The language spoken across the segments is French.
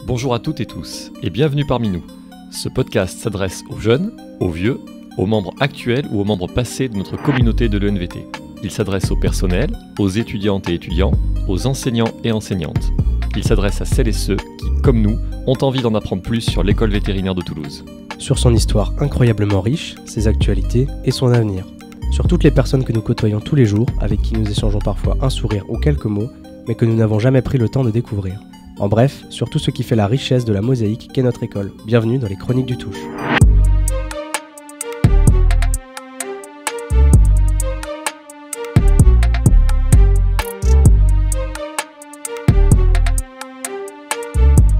Bonjour à toutes et tous, et bienvenue parmi nous. Ce podcast s'adresse aux jeunes, aux vieux, aux membres actuels ou aux membres passés de notre communauté de l'ENVT. Il s'adresse au personnel, aux étudiantes et étudiants, aux enseignants et enseignantes. Il s'adresse à celles et ceux qui, comme nous, ont envie d'en apprendre plus sur l'école vétérinaire de Toulouse. Sur son histoire incroyablement riche, ses actualités et son avenir. Sur toutes les personnes que nous côtoyons tous les jours, avec qui nous échangeons parfois un sourire ou quelques mots, mais que nous n'avons jamais pris le temps de découvrir. En bref, sur tout ce qui fait la richesse de la mosaïque qu'est notre école. Bienvenue dans les Chroniques du Touche.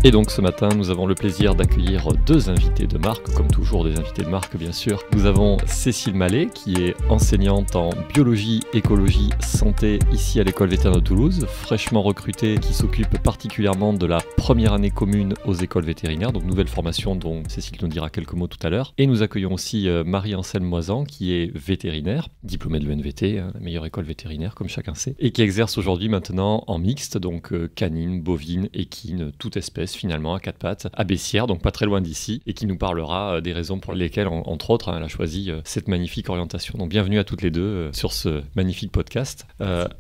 Et donc ce matin, nous avons le plaisir d'accueillir deux invités de marque, comme toujours des invités de marque bien sûr. Nous avons Cécile Mallet, qui est enseignante en biologie, écologie, santé ici à l'école vétérinaire de Toulouse, fraîchement recrutée, qui s'occupe particulièrement de la première année commune aux écoles vétérinaires, donc nouvelle formation dont Cécile nous dira quelques mots tout à l'heure. Et nous accueillons aussi Marie-Anselme Moisan, qui est vétérinaire, diplômée de l'ENVT, la meilleure école vétérinaire comme chacun sait, et qui exerce aujourd'hui maintenant en mixte, donc canine, bovine, équine, toute espèce finalement à quatre pattes, à Bessières, donc pas très loin d'ici, et qui nous parlera des raisons pour lesquelles, entre autres, elle a choisi cette magnifique orientation. Donc bienvenue à toutes les deux sur ce magnifique podcast.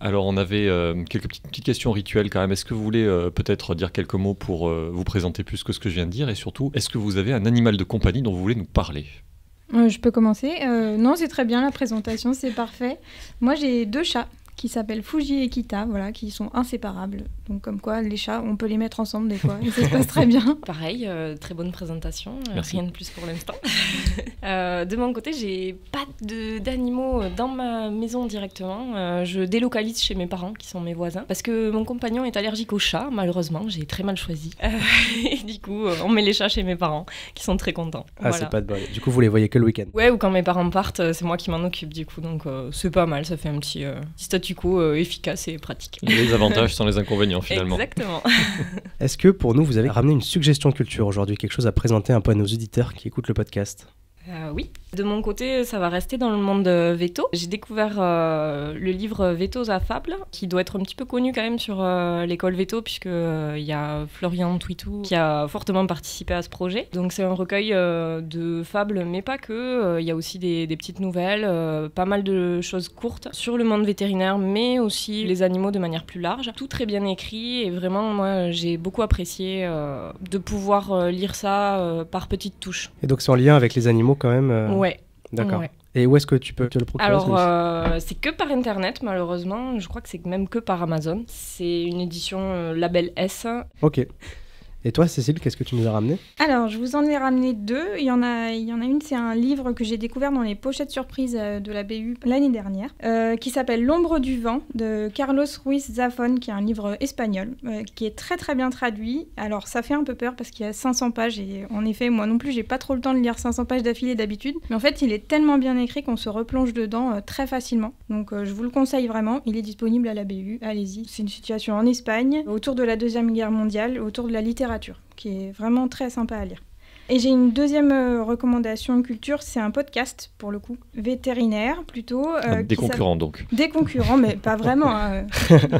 Alors on avait quelques petites questions rituelles quand même. Est-ce que vous voulez peut-être dire quelques mots pour vous présenter plus que ce que je viens de dire, et surtout, est-ce que vous avez un animal de compagnie dont vous voulez nous parler ? Je peux commencer. Non, c'est très bien la présentation, c'est parfait. Moi j'ai deux chats qui s'appellent Fuji et Kita, voilà, qui sont inséparables. Donc comme quoi, les chats, on peut les mettre ensemble des fois, et ça se passe très bien. Pareil, très bonne présentation, Merci. Rien de plus pour l'instant. De mon côté, j'ai pas d'animaux dans ma maison directement. Je délocalise chez mes parents, qui sont mes voisins, parce que mon compagnon est allergique aux chats, malheureusement, j'ai très mal choisi. Et du coup, on met les chats chez mes parents, qui sont très contents. Ah, voilà. c'est pas de bol. Du coup, vous les voyez que le week-end. Ouais, ou quand mes parents partent, c'est moi qui m'en occupe du coup, donc c'est pas mal, ça fait un petit statu quo efficace et pratique. Les avantages sans les inconvénients finalement. Exactement. Est-ce que pour nous, vous avez ramené une suggestion culture aujourd'hui, quelque chose à présenter un peu à nos auditeurs qui écoutent le podcast ? Oui. De mon côté, ça va rester dans le monde veto. J'ai découvert le livre Vetos à Fables, qui doit être un petit peu connu quand même sur l'école veto, puisqu'il y a Florian Twitou qui a fortement participé à ce projet. Donc c'est un recueil de fables, mais pas que. Il y a aussi des petites nouvelles, pas mal de choses courtes sur le monde vétérinaire, mais aussi les animaux de manière plus large. Tout très bien écrit, et vraiment, moi, j'ai beaucoup apprécié de pouvoir lire ça par petites touches. Et donc c'est en lien avec les animaux quand même Ouais. D'accord. Ouais. Et où est-ce que tu peux te le procurer ? Alors, c'est que par Internet, malheureusement. Je crois que c'est même que par Amazon. C'est une édition label S. Ok. Et toi, Cécile, qu'est-ce que tu nous as ramené ? Alors, je vous en ai ramené deux. Il y en a une, c'est un livre que j'ai découvert dans les pochettes surprises de la BU l'année dernière, qui s'appelle L'ombre du vent, de Carlos Ruiz Zafón, qui est un livre espagnol, qui est très très bien traduit. Alors, ça fait un peu peur parce qu'il y a 500 pages, et en effet, moi non plus, j'ai pas trop le temps de lire 500 pages d'affilée d'habitude. Mais en fait, il est tellement bien écrit qu'on se replonge dedans très facilement. Donc, je vous le conseille vraiment. Il est disponible à la BU, allez-y. C'est une situation en Espagne, autour de la Deuxième Guerre mondiale, autour de la littérature, qui est vraiment très sympa à lire. Et j'ai une deuxième recommandation culture, c'est un podcast, pour le coup, vétérinaire plutôt. Des concurrents donc. Des concurrents, mais pas vraiment,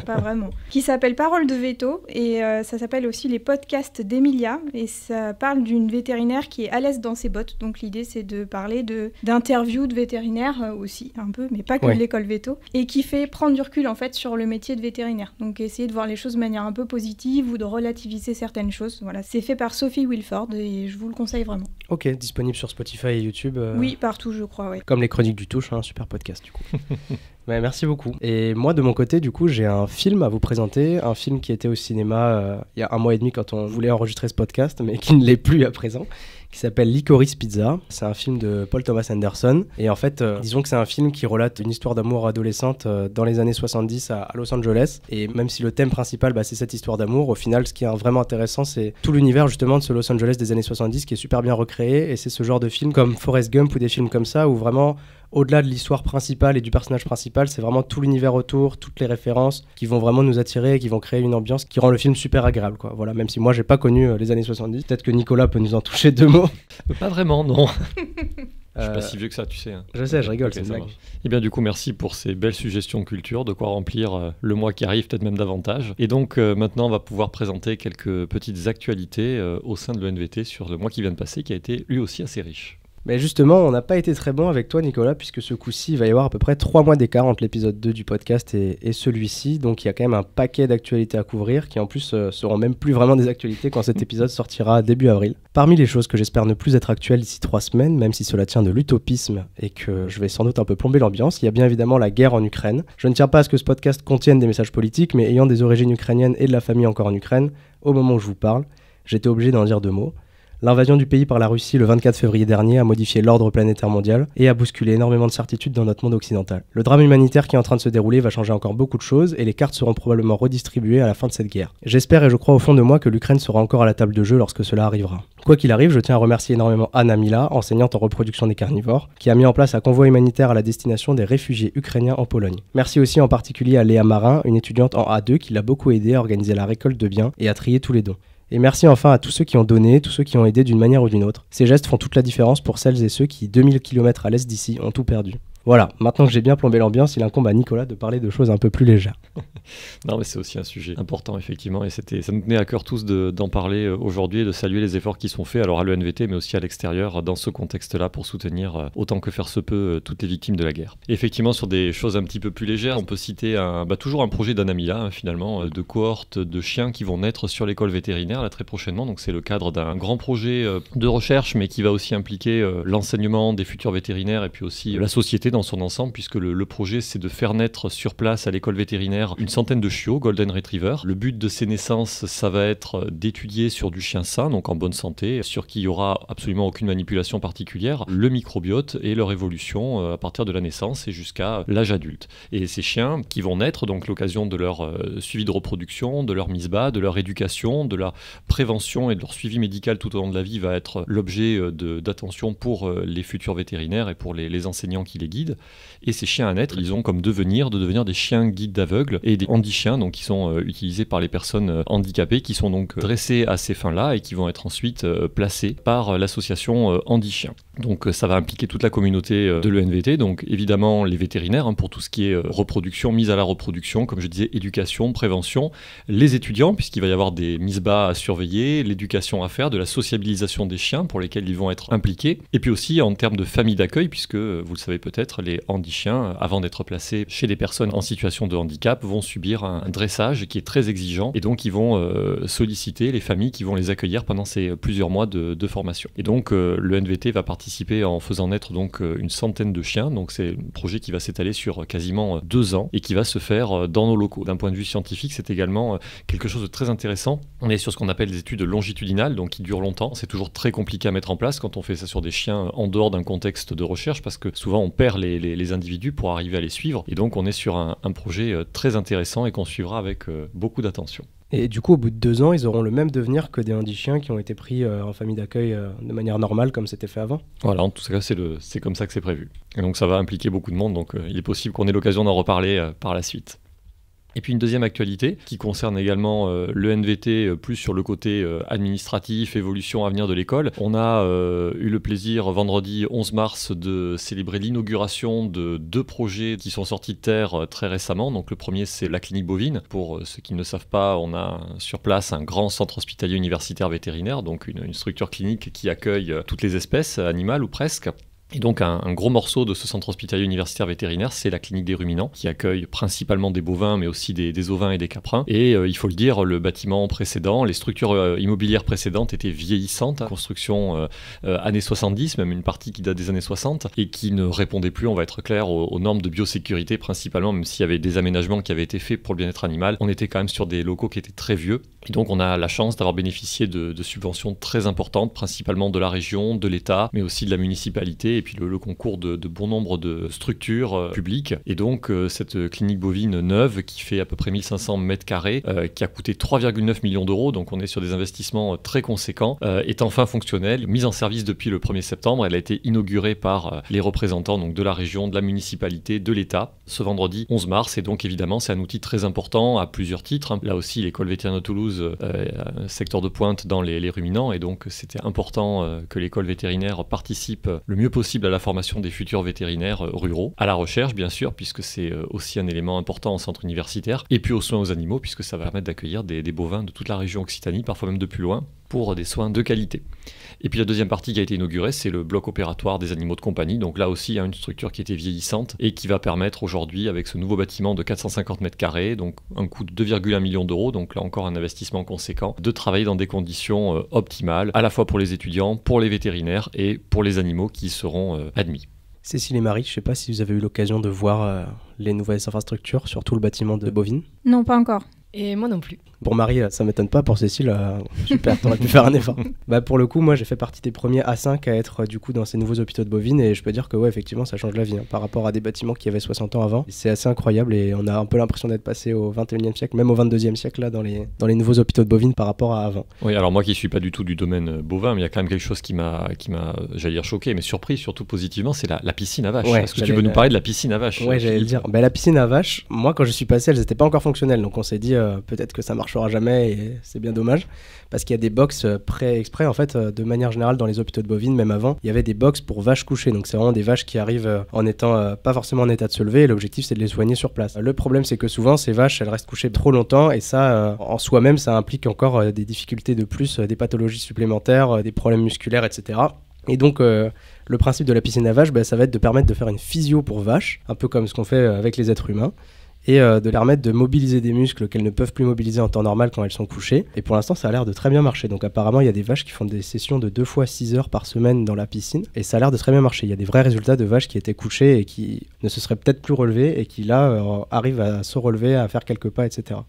pas vraiment. Qui s'appelle Parole de Veto, et ça s'appelle aussi les podcasts d'Emilia, et ça parle d'une vétérinaire qui est à l'aise dans ses bottes. Donc l'idée, c'est de parler d'interviews de vétérinaires aussi, un peu, mais pas que de l'école véto, et qui fait prendre du recul en fait sur le métier de vétérinaire. Donc essayer de voir les choses de manière un peu positive ou de relativiser certaines choses. Voilà, c'est fait par Sophie Wilford, et je vous le conseille vraiment. Ok, disponible sur Spotify et YouTube. Oui, partout je crois, oui. Comme les Chroniques du Touche, un super podcast du coup. Ouais, merci beaucoup. Et moi de mon côté, du coup, j'ai un film à vous présenter, un film qui était au cinéma il y a 1 mois et demi quand on voulait enregistrer ce podcast, mais qui ne l'est plus à présent, qui s'appelle Licorice Pizza. C'est un film de Paul Thomas Anderson. Et en fait, disons que c'est un film qui relate une histoire d'amour adolescente dans les années 70 à Los Angeles. Et même si le thème principal, c'est cette histoire d'amour, au final, ce qui est vraiment intéressant, c'est tout l'univers justement de ce Los Angeles des années 70 qui est super bien recréé. Et c'est ce genre de film comme Forrest Gump ou des films comme ça où vraiment, au-delà de l'histoire principale et du personnage principal, c'est vraiment tout l'univers autour, toutes les références qui vont vraiment nous attirer et qui vont créer une ambiance qui rend le film super agréable, quoi. Voilà, même si moi j'ai pas connu les années 70, peut-être que Nicolas peut nous en toucher 2 mots. Pas vraiment, non. Je suis pas si vieux que ça, tu sais. Hein. Je sais, je rigole, Ok, c'est une ça blague. marche. Eh bien, du coup, merci pour ces belles suggestions culture, de quoi remplir le mois qui arrive, peut-être même davantage. Et donc, maintenant, on va pouvoir présenter quelques petites actualités au sein de l'ENVT sur le mois qui vient de passer, qui a été lui aussi assez riche. Mais justement, on n'a pas été très bon avec toi, Nicolas, puisque ce coup-ci, il va y avoir à peu près 3 mois d'écart entre l'épisode 2 du podcast et celui-ci. Donc, il y a quand même un paquet d'actualités à couvrir, qui en plus seront même plus vraiment des actualités quand cet épisode sortira début avril. Parmi les choses que j'espère ne plus être actuelles d'ici 3 semaines, même si cela tient de l'utopisme et que je vais sans doute un peu plomber l'ambiance, il y a bien évidemment la guerre en Ukraine. Je ne tiens pas à ce que ce podcast contienne des messages politiques, mais ayant des origines ukrainiennes et de la famille encore en Ukraine, au moment où je vous parle, j'étais obligé d'en dire 2 mots. L'invasion du pays par la Russie le 24 février dernier a modifié l'ordre planétaire mondial et a bousculé énormément de certitudes dans notre monde occidental. Le drame humanitaire qui est en train de se dérouler va changer encore beaucoup de choses et les cartes seront probablement redistribuées à la fin de cette guerre. J'espère et je crois au fond de moi que l'Ukraine sera encore à la table de jeu lorsque cela arrivera. Quoi qu'il arrive, je tiens à remercier énormément Anna Mila, enseignante en reproduction des carnivores, qui a mis en place un convoi humanitaire à la destination des réfugiés ukrainiens en Pologne. Merci aussi en particulier à Léa Marin, une étudiante en A2 qui l'a beaucoup aidé à organiser la récolte de biens et à trier tous les dons. Et merci enfin à tous ceux qui ont donné, tous ceux qui ont aidé d'une manière ou d'une autre. Ces gestes font toute la différence pour celles et ceux qui, 2000 km à l'est d'ici, ont tout perdu. Voilà, maintenant que j'ai bien plombé l'ambiance, il incombe à Nicolas de parler de choses un peu plus légères. Non, mais c'est aussi un sujet important, effectivement, et ça nous tenait à cœur tous d'en parler aujourd'hui et de saluer les efforts qui sont faits, alors à l'ENVT, mais aussi à l'extérieur, dans ce contexte-là, pour soutenir autant que faire se peut toutes les victimes de la guerre. Et effectivement, sur des choses un petit peu plus légères, on peut citer toujours un projet d'Anna Mila, finalement, de cohortes de chiens qui vont naître sur l'école vétérinaire, là, très prochainement. Donc c'est le cadre d'un grand projet de recherche, mais qui va aussi impliquer l'enseignement des futurs vétérinaires et puis aussi la société dans son ensemble, puisque le projet, c'est de faire naître sur place à l'école vétérinaire une centaine de chiots, Golden Retriever. Le but de ces naissances, ça va être d'étudier sur du chien sain, donc en bonne santé, sur qui il n'y aura absolument aucune manipulation particulière, le microbiote et leur évolution à partir de la naissance et jusqu'à l'âge adulte. Et ces chiens qui vont naître, donc l'occasion de leur suivi de reproduction, de leur mise bas, de leur éducation, de leur prévention et de leur suivi médical tout au long de la vie va être l'objet d'attention pour les futurs vétérinaires et pour les enseignants qui les guident. Et ces chiens à naître, ils ont comme de devenir des chiens guides d'aveugles et des handichiens, donc qui sont utilisés par les personnes handicapées, qui sont donc dressés à ces fins-là et qui vont être ensuite placés par l'association Handichiens. Donc ça va impliquer toute la communauté de l'ENVT, donc évidemment les vétérinaires pour tout ce qui est reproduction, mise à la reproduction, comme je disais, éducation, prévention, les étudiants, puisqu'il va y avoir des mises bas à surveiller, l'éducation à faire, de la sociabilisation des chiens pour lesquels ils vont être impliqués, et puis aussi en termes de famille d'accueil, puisque vous le savez peut-être, les handichiens, avant d'être placés chez des personnes en situation de handicap, vont subir un dressage qui est très exigeant, et donc ils vont solliciter les familles qui vont les accueillir pendant ces plusieurs mois de formation. Et donc l'ENVT va participer en faisant naître donc une centaine de chiens, donc c'est un projet qui va s'étaler sur quasiment 2 ans et qui va se faire dans nos locaux. D'un point de vue scientifique, c'est également quelque chose de très intéressant. On est sur ce qu'on appelle des études longitudinales, donc qui durent longtemps. C'est toujours très compliqué à mettre en place quand on fait ça sur des chiens en dehors d'un contexte de recherche, parce que souvent on perd les individus pour arriver à les suivre, et donc on est sur un projet très intéressant et qu'on suivra avec beaucoup d'attention. Et du coup, au bout de 2 ans, ils auront le même devenir que des handichiens qui ont été pris en famille d'accueil de manière normale, comme c'était fait avant. Voilà, en tout cas, c'est comme ça que c'est prévu. Et donc ça va impliquer beaucoup de monde, donc il est possible qu'on ait l'occasion d'en reparler par la suite. Et puis une deuxième actualité qui concerne également l'ENVT plus sur le côté administratif, évolution à venir de l'école. On a eu le plaisir vendredi 11 mars de célébrer l'inauguration de 2 projets qui sont sortis de terre très récemment. Donc le premier, c'est la clinique bovine. Pour ceux qui ne le savent pas, on a sur place un grand centre hospitalier universitaire vétérinaire, donc une structure clinique qui accueille toutes les espèces animales ou presque. Et donc un gros morceau de ce centre hospitalier universitaire vétérinaire, c'est la clinique des ruminants, qui accueille principalement des bovins, mais aussi des ovins et des caprins. Et il faut le dire, le bâtiment précédent, les structures immobilières précédentes étaient vieillissantes, construction années 70, même une partie qui date des années 60, et qui ne répondait plus, on va être clair, aux normes de biosécurité principalement, même s'il y avait des aménagements qui avaient été faits pour le bien-être animal. On était quand même sur des locaux qui étaient très vieux. Et donc on a la chance d'avoir bénéficié de subventions très importantes, principalement de la région, de l'État, mais aussi de la municipalité, et puis le concours de bon nombre de structures publiques. Et donc cette clinique bovine neuve qui fait à peu près 1500 mètres carrés, qui a coûté 3,9 millions d'euros, donc on est sur des investissements très conséquents, est enfin fonctionnelle, mise en service depuis le 1er septembre. Elle a été inaugurée par les représentants donc, de la région, de la municipalité, de l'État, ce vendredi 11 mars. Et donc évidemment c'est un outil très important à plusieurs titres. Là aussi l'école vétérinaire de Toulouse, secteur de pointe dans les ruminants, et donc c'était important que l'école vétérinaire participe le mieux possible possible à la formation des futurs vétérinaires ruraux, à la recherche bien sûr, puisque c'est aussi un élément important en centre universitaire, et puis aux soins aux animaux, puisque ça va permettre d'accueillir des bovins de toute la région Occitanie, parfois même de plus loin, pour des soins de qualité. Et puis la deuxième partie qui a été inaugurée, c'est le bloc opératoire des animaux de compagnie. Donc là aussi, il y a une structure qui était vieillissante et qui va permettre aujourd'hui, avec ce nouveau bâtiment de 450 mètres carrés, donc un coût de 2,1 millions d'euros, donc là encore un investissement conséquent, de travailler dans des conditions optimales, à la fois pour les étudiants, pour les vétérinaires et pour les animaux qui seront admis. Cécile et Marie, je ne sais pas si vous avez eu l'occasion de voir les nouvelles infrastructures, surtout le bâtiment de Bovine. Non, pas encore. Et moi non plus. Pour Marie, ça m'étonne pas. Pour Cécile, super, t'aurais pu faire un effort. Pour le coup, moi, j'ai fait partie des premiers A5 à être du coup dans ces nouveaux hôpitaux de Bovine, et je peux dire que ouais, effectivement, ça change la vie par rapport à des bâtiments qui avaient 60 ans avant. C'est assez incroyable et on a un peu l'impression d'être passé au 21e siècle, même au 22e siècle là dans les nouveaux hôpitaux de Bovine par rapport à avant. Oui, alors moi qui suis pas du tout du domaine bovin, mais il y a quand même quelque chose qui m'a j'allais dire choqué, mais surpris, surtout positivement, c'est la piscine à vaches. Ouais, est-ce que tu peux nous parler de la piscine à vaches? Ouais, j'allais le dire. La piscine à vaches, moi quand je suis passé, elles n'étaient pas encore fonctionnelles, donc on s'est dit peut-être que ça marchera jamais et c'est bien dommage parce qu'il y a des box pré-exprès en fait de manière générale dans les hôpitaux de Bovine, même avant il y avait des box pour vaches couchées, donc c'est vraiment des vaches qui arrivent en étant pas forcément en état de se lever et l'objectif c'est de les soigner sur place. Le problème c'est que souvent ces vaches elles restent couchées trop longtemps et ça en soi-même ça implique encore des difficultés de plus, des pathologies supplémentaires, des problèmes musculaires, etc. Et donc le principe de la piscine à vaches, ça va être de permettre de faire une physio pour vaches, un peu comme ce qu'on fait avec les êtres humains, et de leur permettre de mobiliser des muscles qu'elles ne peuvent plus mobiliser en temps normal quand elles sont couchées. Et pour l'instant, ça a l'air de très bien marcher. Donc apparemment, il y a des vaches qui font des sessions de 2 fois 6 heures par semaine dans la piscine, et ça a l'air de très bien marcher. Il y a des vrais résultats de vaches qui étaient couchées et qui ne se seraient peut-être plus relevées, et qui là arrivent à se relever, à faire quelques pas, etc.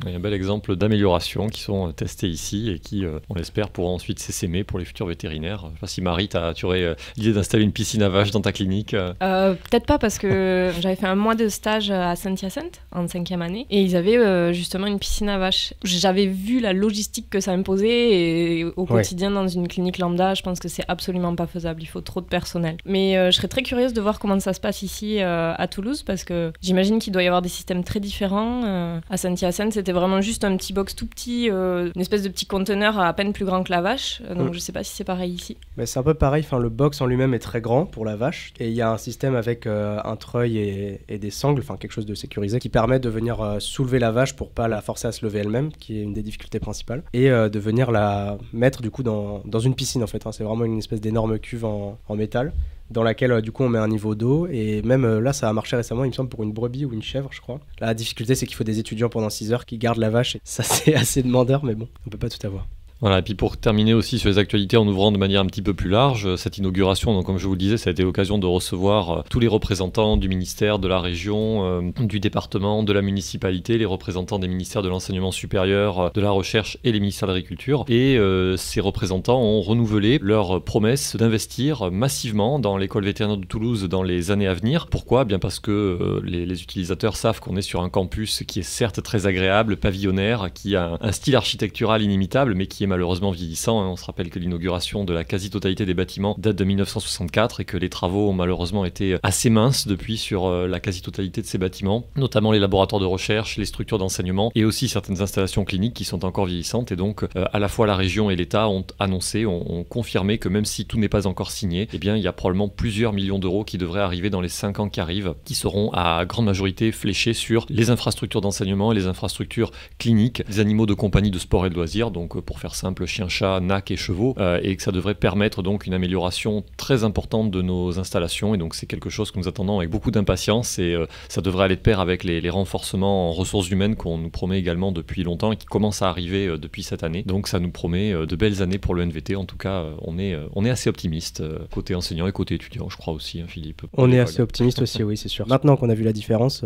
Il y a un bel exemple d'amélioration qui sont testés ici et qui, on l'espère, pourront ensuite s'essaimer pour les futurs vétérinaires. Je ne sais pas si Marie, tu aurais l'idée d'installer une piscine à vaches dans ta clinique Peut-être pas, parce que j'avais fait un mois de stage à Saint-Hyacinthe en 5e année et ils avaient justement une piscine à vaches. J'avais vu la logistique que ça imposait et au quotidien dans une clinique lambda, je pense que c'est absolument pas faisable. Il faut trop de personnel. Mais je serais très curieuse de voir comment ça se passe ici à Toulouse, parce que j'imagine qu'il doit y avoir des systèmes très différents. À Saint-Hyacinthe, c'était vraiment juste un petit box tout petit, une espèce de petit conteneur à peine plus grand que la vache. Donc je sais pas si c'est pareil ici. C'est un peu pareil, le box en lui-même est très grand pour la vache, et il y a un système avec un treuil et des sangles, quelque chose de sécurisé, qui permet de venir soulever la vache pour pas la forcer à se lever elle-même, qui est une des difficultés principales, et de venir la mettre du coup dans une piscine en fait. C'est vraiment une espèce d'énorme cuve en métal, dans laquelle du coup on met un niveau d'eau, et même là ça a marché récemment il me semble pour une brebis ou une chèvre je crois. La difficulté c'est qu'il faut des étudiants pendant 6 heures qui gardent la vache, et ça c'est assez demandeur, mais bon, on peut pas tout avoir. Voilà, et puis pour terminer aussi sur les actualités en ouvrant de manière un petit peu plus large, cette inauguration, donc comme je vous le disais, ça a été l'occasion de recevoir tous les représentants du ministère, de la région, du département, de la municipalité, les représentants des ministères de l'enseignement supérieur, de la recherche et les ministères de l'agriculture. Et ces représentants ont renouvelé leur promesse d'investir massivement dans l'école vétérinaire de Toulouse dans les années à venir. Pourquoi ? Bien parce que les utilisateurs savent qu'on est sur un campus qui est certes très agréable, pavillonnaire, qui a un style architectural inimitable, mais qui est malheureusement vieillissant. On se rappelle que l'inauguration de la quasi-totalité des bâtiments date de 1964 et que les travaux ont malheureusement été assez minces depuis sur la quasi-totalité de ces bâtiments, notamment les laboratoires de recherche, les structures d'enseignement et aussi certaines installations cliniques qui sont encore vieillissantes. Et donc à la fois la région et l'État ont annoncé, ont confirmé que même si tout n'est pas encore signé, eh bien il y a probablement plusieurs millions d'euros qui devraient arriver dans les 5 ans qui arrivent, qui seront à grande majorité fléchés sur les infrastructures d'enseignement et les infrastructures cliniques, les animaux de compagnie de sport et de loisirs, donc pour faire simple, chiens, chats, nacs et chevaux, et que ça devrait permettre donc une amélioration très importante de nos installations. Et donc c'est quelque chose que nous attendons avec beaucoup d'impatience, et ça devrait aller de pair avec les renforcements en ressources humaines qu'on nous promet également depuis longtemps et qui commencent à arriver depuis cette année. Donc ça nous promet de belles années pour le NVT. En tout cas, on est assez optimiste côté enseignant et côté étudiant, je crois aussi, hein, Philippe. On est assez optimiste aussi, oui, c'est sûr. Maintenant qu'on a vu la différence,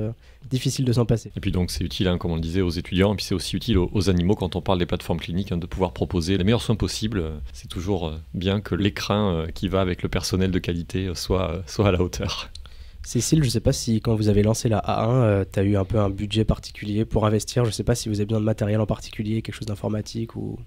difficile de s'en passer. Et puis donc c'est utile, comme on le disait, aux étudiants, et puis c'est aussi utile aux animaux quand on parle des plateformes cliniques, de pouvoir proposer les meilleurs soins possibles. C'est toujours bien que l'écrin qui va avec le personnel de qualité soit à la hauteur. Cécile, je ne sais pas si quand vous avez lancé la A1, tu as eu un peu un budget particulier pour investir. Je ne sais pas si vous avez besoin de matériel en particulier, quelque chose d'informatique ou...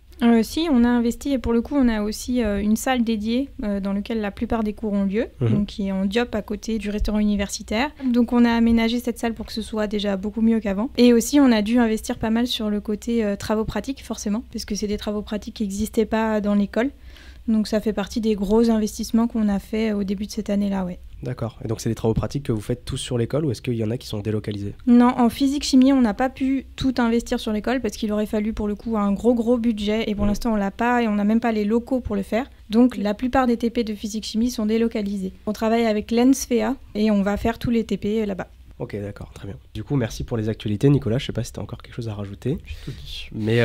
Si, on a investi, et pour le coup, on a aussi une salle dédiée dans laquelle la plupart des cours ont lieu, donc qui est en diop à côté du restaurant universitaire. Donc on a aménagé cette salle pour que ce soit déjà beaucoup mieux qu'avant. Et aussi, on a dû investir pas mal sur le côté travaux pratiques, forcément, parce que c'est des travaux pratiques qui n'existaient pas dans l'école. Donc ça fait partie des gros investissements qu'on a fait au début de cette année-là, ouais. D'accord. Et donc c'est des travaux pratiques que vous faites tous sur l'école ou est-ce qu'il y en a qui sont délocalisés? Non, en physique-chimie, on n'a pas pu tout investir sur l'école parce qu'il aurait fallu pour le coup un gros budget et pour l'instant on l'a pas et on n'a même pas les locaux pour le faire. Donc la plupart des TP de physique-chimie sont délocalisés. On travaille avec l'ENSFEA et on va faire tous les TP là-bas. Ok, d'accord, très bien. Du coup, merci pour les actualités, Nicolas. Je sais pas si tu as encore quelque chose à rajouter. J'ai tout dit. Mais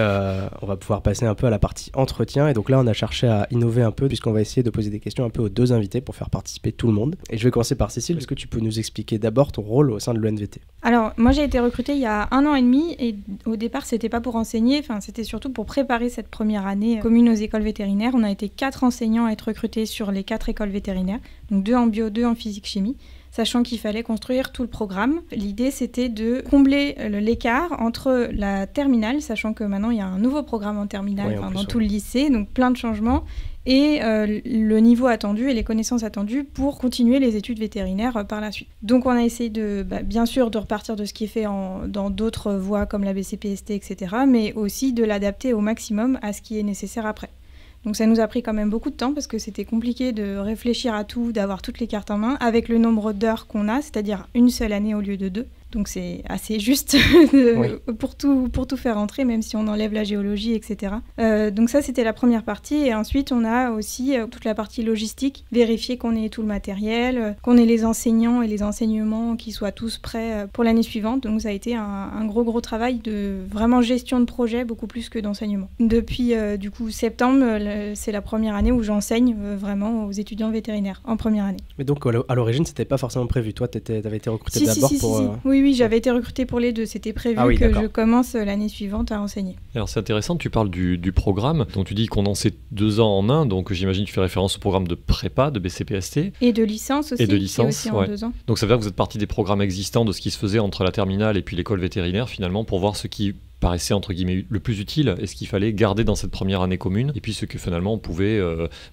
on va pouvoir passer un peu à la partie entretien. Et donc là, on a cherché à innover un peu puisqu'on va essayer de poser des questions un peu aux deux invités pour faire participer tout le monde. Et je vais commencer par Cécile. Est-ce que tu peux nous expliquer d'abord ton rôle au sein de l'ENVT? Alors, moi j'ai été recrutée il y a 1 an et demi et au départ, c'était pas pour enseigner, c'était surtout pour préparer cette première année commune aux écoles vétérinaires. On a été 4 enseignants à être recrutés sur les 4 écoles vétérinaires, donc 2 en bio, 2 en physique-chimie. Sachant qu'il fallait construire tout le programme. L'idée, c'était de combler l'écart entre la terminale, sachant que maintenant, il y a un nouveau programme en terminale dans tout le lycée, donc plein de changements, et le niveau attendu et les connaissances attendues pour continuer les études vétérinaires par la suite. Donc, on a essayé bien sûr, de repartir de ce qui est fait dans d'autres voies comme la BCPST, etc., mais aussi de l'adapter au maximum à ce qui est nécessaire après. Donc ça nous a pris quand même beaucoup de temps parce que c'était compliqué de réfléchir à tout, d'avoir toutes les cartes en main avec le nombre d'heures qu'on a, c'est-à-dire une seule année au lieu de 2. Donc c'est assez juste pour tout faire entrer, même si on enlève la géologie, etc. Donc ça, c'était la première partie. Et ensuite, on a aussi toute la partie logistique, vérifier qu'on ait tout le matériel, qu'on ait les enseignants et les enseignements qui soient tous prêts pour l'année suivante. Donc ça a été un gros travail de vraiment gestion de projet, beaucoup plus que d'enseignement. Depuis du coup septembre, c'est la première année où j'enseigne vraiment aux étudiants vétérinaires, en première année. Mais donc à l'origine, c'était pas forcément prévu. Toi, t'avais été recrutée d'abord pour... Oui, j'avais été recrutée pour les deux. C'était prévu que je commence l'année suivante à enseigner. Alors c'est intéressant, tu parles du programme. Donc tu dis condenser 2 ans en un. Donc j'imagine que tu fais référence au programme de prépa, de BCPST. Et de licence aussi. Et de licence, aussi en 2 ans. Donc ça veut dire que vous êtes parti des programmes existants de ce qui se faisait entre la terminale et puis l'école vétérinaire finalement pour voir ce qui paraissait entre guillemets le plus utile et ce qu'il fallait garder dans cette première année commune et puis ce que finalement on pouvait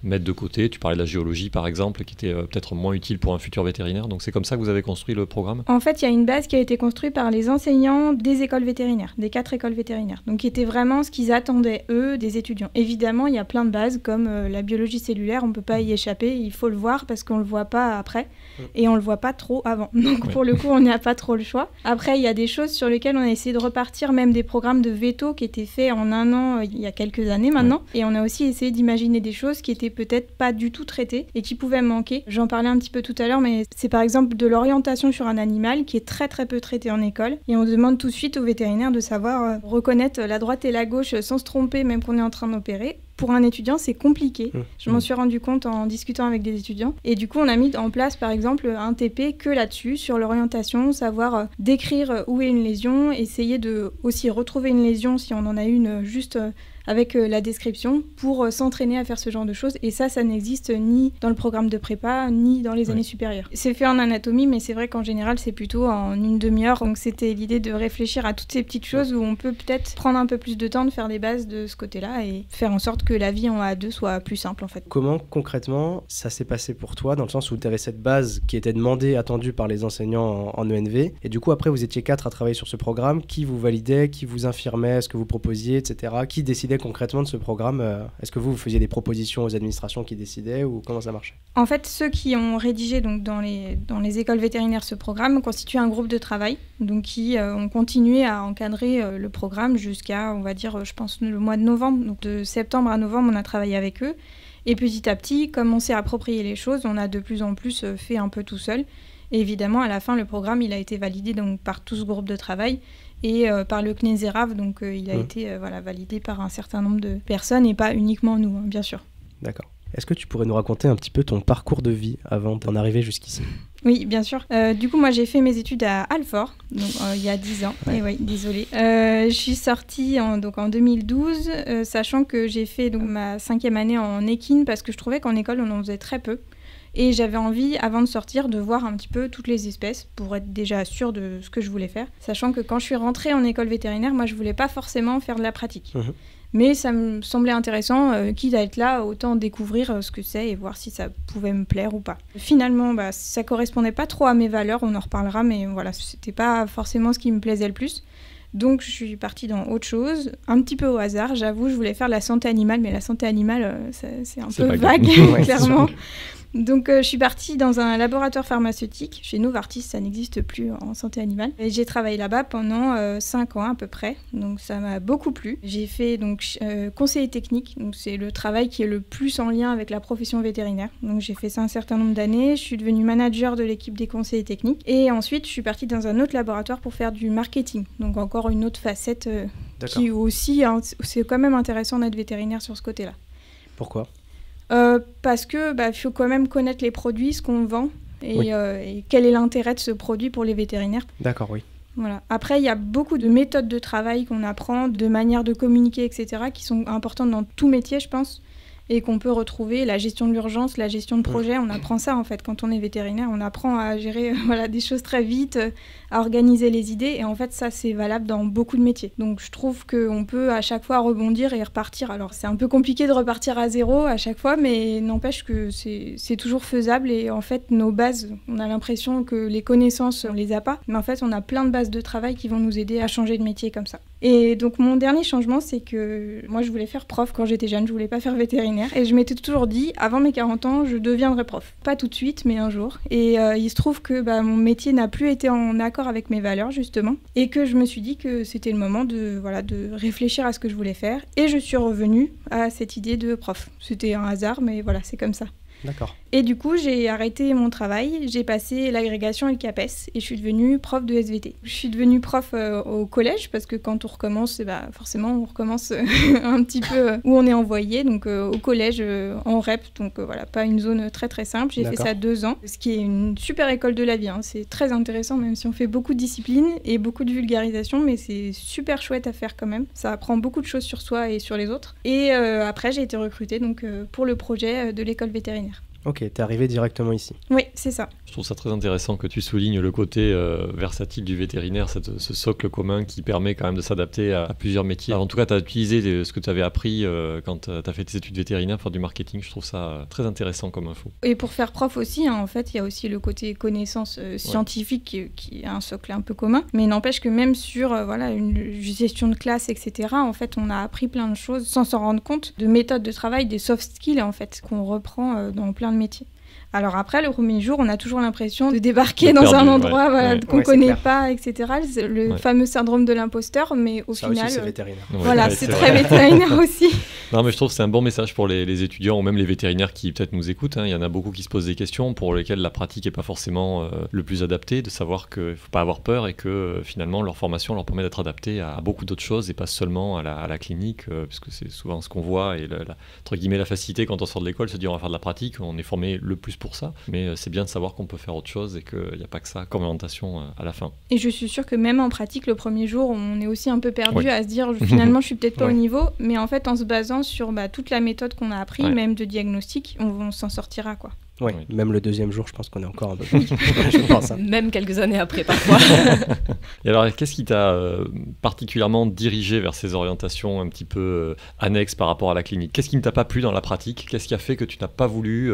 mettre de côté. Tu parlais de la géologie par exemple qui était peut-être moins utile pour un futur vétérinaire, donc c'est comme ça que vous avez construit le programme? En fait il y a une base qui a été construite par les enseignants des écoles vétérinaires, des 4 écoles vétérinaires, donc qui était vraiment ce qu'ils attendaient eux des étudiants. Évidemment il y a plein de bases comme la biologie cellulaire, on ne peut pas y échapper, il faut le voir parce qu'on ne le voit pas après et on ne le voit pas trop avant, donc pour le coup on n'a pas trop le choix. Après il y a des choses sur lesquelles on a essayé de repartir, même des programmes de veto qui étaient faits en 1 an il y a quelques années maintenant. Et on a aussi essayé d'imaginer des choses qui étaient peut-être pas du tout traitées et qui pouvaient manquer. J'en parlais un petit peu tout à l'heure, mais c'est par exemple de l'orientation sur un animal qui est très peu traité en école. Et on demande tout de suite aux vétérinaires de savoir reconnaître la droite et la gauche sans se tromper, même qu'on est en train d'opérer. Pour un étudiant, c'est compliqué. Je m'en suis rendu compte en discutant avec des étudiants. Et du coup, on a mis en place, par exemple, un TP que là-dessus, sur l'orientation, savoir décrire où est une lésion, essayer de aussi retrouver une lésion si on en a une juste avec la description pour s'entraîner à faire ce genre de choses. Et ça n'existe ni dans le programme de prépa, ni dans les années supérieures. C'est fait en anatomie, mais c'est vrai qu'en général, c'est plutôt en une demi-heure. Donc c'était l'idée de réfléchir à toutes ces petites choses où on peut peut-être prendre un peu plus de temps de faire des bases de ce côté-là et faire en sorte que la vie en A2 soit plus simple en fait. Comment concrètement ça s'est passé pour toi, dans le sens où tu avais cette base qui était demandée, attendue par les enseignants en ENV, et du coup après vous étiez 4 à travailler sur ce programme, qui vous validait, qui vous infirmait ce que vous proposiez, etc. Qui décidait concrètement de ce programme? Est-ce que vous faisiez des propositions aux administrations qui décidaient ou comment ça marchait? En fait, ceux qui ont rédigé donc, dans les écoles vétérinaires ce programme constituent un groupe de travail donc, qui ont continué à encadrer le programme jusqu'à, on va dire, je pense, le mois de novembre. Donc de septembre à novembre, on a travaillé avec eux. Et petit à petit, comme on s'est approprié les choses, on a de plus en plus fait un peu tout seul. Et évidemment, à la fin, le programme il a été validé donc, par tout ce groupe de travail et par le CNESERAV, donc il a été validé par un certain nombre de personnes et pas uniquement nous, bien sûr. D'accord. Est-ce que tu pourrais nous raconter un petit peu ton parcours de vie avant d'en arriver jusqu'ici? Oui, bien sûr. Du coup, moi, j'ai fait mes études à Alfort, donc il y a 10 ans. Et oui, désolée. Je suis sortie en 2012, sachant que j'ai fait donc, ma 5e année en équine parce que je trouvais qu'en école, on en faisait très peu. Et j'avais envie, avant de sortir, de voir un petit peu toutes les espèces pour être déjà sûre de ce que je voulais faire. Sachant que quand je suis rentrée en école vétérinaire, moi, je voulais pas forcément faire de la pratique. Mais ça me semblait intéressant, quitte à être là, autant découvrir ce que c'est et voir si ça pouvait me plaire ou pas. Finalement, ça correspondait pas trop à mes valeurs, on en reparlera, mais voilà, c'était pas forcément ce qui me plaisait le plus. Donc je suis partie dans autre chose, un petit peu au hasard, j'avoue, je voulais faire la santé animale, mais la santé animale, c'est un peu vague, clairement. Donc je suis partie dans un laboratoire pharmaceutique, chez Novartis, ça n'existe plus en santé animale. Et j'ai travaillé là-bas pendant 5 ans à peu près, donc ça m'a beaucoup plu. J'ai fait donc conseiller technique, donc c'est le travail qui est le plus en lien avec la profession vétérinaire. Donc j'ai fait ça un certain nombre d'années, je suis devenue manager de l'équipe des conseillers techniques. Et ensuite je suis partie dans un autre laboratoire pour faire du marketing, donc encore une autre facette qui aussi, hein, c'est quand même intéressant d'être vétérinaire sur ce côté-là. Pourquoi ? Parce que faut quand même connaître les produits, ce qu'on vend et quel est l'intérêt de ce produit pour les vétérinaires. D'accord, oui. Voilà. Après, il y a beaucoup de méthodes de travail qu'on apprend, de manières de communiquer, etc., qui sont importantes dans tout métier, je pense, et qu'on peut retrouver. La gestion de l'urgence, la gestion de projet, on apprend ça en fait quand on est vétérinaire. On apprend à gérer des choses très vite, à organiser les idées, et en fait ça c'est valable dans beaucoup de métiers. Donc je trouve qu'on peut à chaque fois rebondir et repartir. Alors c'est un peu compliqué de repartir à zéro à chaque fois, mais n'empêche que c'est toujours faisable, et en fait nos bases, on a l'impression que les connaissances on les a pas, mais en fait on a plein de bases de travail qui vont nous aider à changer de métier comme ça. Et donc mon dernier changement, c'est que moi je voulais faire prof quand j'étais jeune, je voulais pas faire vétérinaire, et je m'étais toujours dit avant mes 40 ans je deviendrai prof. Pas tout de suite mais un jour, et il se trouve que mon métier n'a plus été en accord avec mes valeurs justement, et que je me suis dit que c'était le moment de réfléchir à ce que je voulais faire, et je suis revenue à cette idée de prof. C'était un hasard mais voilà, c'est comme ça. D'accord. Et du coup, j'ai arrêté mon travail, j'ai passé l'agrégation et le CAPES, et je suis devenue prof de SVT. Je suis devenue prof au collège, parce que quand on recommence, forcément, on recommence un petit peu où on est envoyé, donc au collège, en REP, donc voilà, pas une zone très très simple. J'ai fait ça 2 ans, ce qui est une super école de la vie, hein. C'est très intéressant, même si on fait beaucoup de disciplines et beaucoup de vulgarisation, mais c'est super chouette à faire quand même. Ça apprend beaucoup de choses sur soi et sur les autres. Et après, j'ai été recrutée donc, pour le projet de l'école vétérinaire. Ok, t'es arrivé directement ici. Oui, c'est ça. Je trouve ça très intéressant que tu soulignes le côté versatile du vétérinaire, ce socle commun qui permet quand même de s'adapter à plusieurs métiers. Alors, en tout cas, tu as utilisé ce que tu avais appris quand tu as fait tes études vétérinaires, faire du marketing. Je trouve ça très intéressant comme info. Et pour faire prof aussi, hein, en fait, il y a aussi le côté connaissance scientifique qui est un socle un peu commun. Mais n'empêche que même sur une gestion de classe, etc., en fait, on a appris plein de choses sans s'en rendre compte, de méthodes de travail, des soft skills, en fait, qu'on reprend dans plein de métiers. Alors après, le premier jour, on a toujours l'impression de débarquer dans un endroit qu'on ne connaît pas, etc. C'est le fameux syndrome de l'imposteur, mais au final... aussi, c'est vétérinaire. Voilà, c'est très vétérinaire aussi. Non, mais je trouve que c'est un bon message pour les étudiants ou même les vétérinaires qui peut-être nous écoutent. Hein. Il y en a beaucoup qui se posent des questions pour lesquelles la pratique n'est pas forcément le plus adapté, de savoir qu'il ne faut pas avoir peur et que finalement leur formation leur permet d'être adaptée à beaucoup d'autres choses et pas seulement à la clinique, puisque c'est souvent ce qu'on voit et entre guillemets la facilité quand on sort de l'école, se dire on va faire de la pratique, on est formé le plus pour ça, mais c'est bien de savoir qu'on peut faire autre chose et qu'il n'y a pas que ça comme orientation à la fin. Et je suis sûre que même en pratique, le premier jour, on est aussi un peu perdu à se dire finalement je suis peut-être pas au niveau, mais en fait en se basant sur toute la méthode qu'on a appris, même de diagnostic, on s'en sortira quoi. Oui, même le deuxième jour, je pense qu'on est encore un peu plus. Je pense, hein. Même quelques années après, parfois. Et alors, qu'est-ce qui t'a particulièrement dirigé vers ces orientations un petit peu annexes par rapport à la clinique ? Qu'est-ce qui ne t'a pas plu dans la pratique ? Qu'est-ce qui a fait que tu n'as pas voulu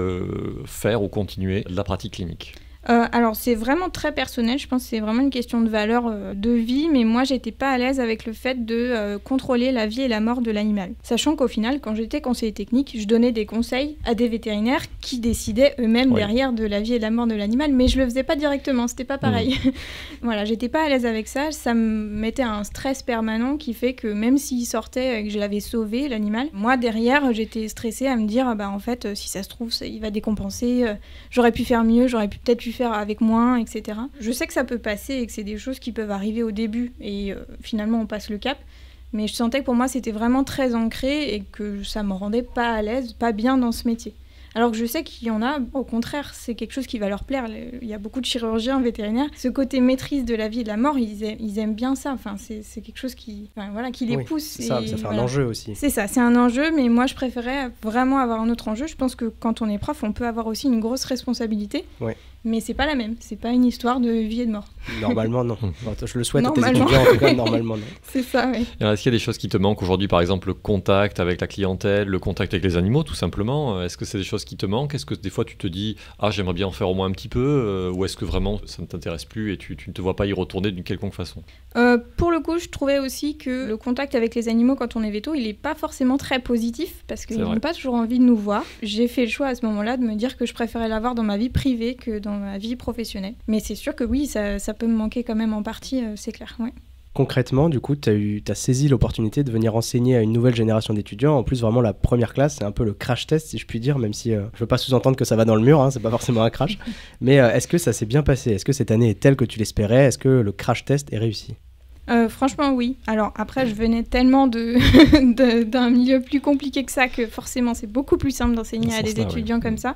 faire ou continuer de la pratique clinique ? Alors c'est vraiment très personnel, je pense que c'est vraiment une question de valeur de vie, mais moi j'étais pas à l'aise avec le fait de contrôler la vie et la mort de l'animal. Sachant qu'au final, quand j'étais conseiller technique, je donnais des conseils à des vétérinaires qui décidaient eux-mêmes derrière de la vie et de la mort de l'animal, mais je le faisais pas directement, c'était pas pareil. Voilà, j'étais pas à l'aise avec ça, ça me mettait un stress permanent qui fait que même s'il sortait et que je l'avais sauvé, l'animal, moi derrière j'étais stressée à me dire en fait si ça se trouve il va décompenser, j'aurais pu faire mieux, j'aurais pu peut-être faire avec moins, etc. Je sais que ça peut passer et que c'est des choses qui peuvent arriver au début et finalement on passe le cap, mais je sentais que pour moi c'était vraiment très ancré et que ça me rendait pas à l'aise, pas bien dans ce métier. Alors que je sais qu'il y en a, au contraire, c'est quelque chose qui va leur plaire. Il y a beaucoup de chirurgiens vétérinaires. Ce côté maîtrise de la vie et de la mort, ils aiment bien ça. Enfin, c'est quelque chose qui les pousse. Ça fait un enjeu aussi. C'est ça, c'est un enjeu, mais moi je préférais vraiment avoir un autre enjeu. Je pense que quand on est prof, on peut avoir aussi une grosse responsabilité. Mais c'est pas la même, c'est pas une histoire de vie et de mort. Normalement, non. Je le souhaite à tes Normalement. étudiants, en tout cas, normalement, non. C'est ça, oui. Alors, est-ce qu'il y a des choses qui te manquent aujourd'hui, par exemple le contact avec la clientèle, le contact avec les animaux tout simplement? Est-ce que c'est des choses qui te manquent? Est-ce que des fois tu te dis « Ah, j'aimerais bien en faire au moins un petit peu » ou est-ce que vraiment ça ne t'intéresse plus et tu ne te vois pas y retourner d'une quelconque façon? Pour le coup, je trouvais aussi que le contact avec les animaux quand on est véto, il n'est pas forcément très positif parce qu'ils n'ont pas toujours envie de nous voir. J'ai fait le choix à ce moment-là de me dire que je préférais l'avoir dans ma vie privée que dans ma vie professionnelle. Mais c'est sûr que oui, ça peut me manquer quand même en partie, c'est clair. Ouais. Concrètement, du coup, tu as saisi l'opportunité de venir enseigner à une nouvelle génération d'étudiants. En plus, vraiment, la première classe, c'est un peu le crash test, si je puis dire, même si je veux pas sous-entendre que ça va dans le mur, hein, c'est pas forcément un crash. Mais est-ce que ça s'est bien passé? Est-ce que cette année est telle que tu l'espérais? Est-ce que le crash test est réussi? Franchement, oui. Alors après, je venais tellement d'un milieu plus compliqué que ça que forcément, c'est beaucoup plus simple d'enseigner à des étudiants comme ça.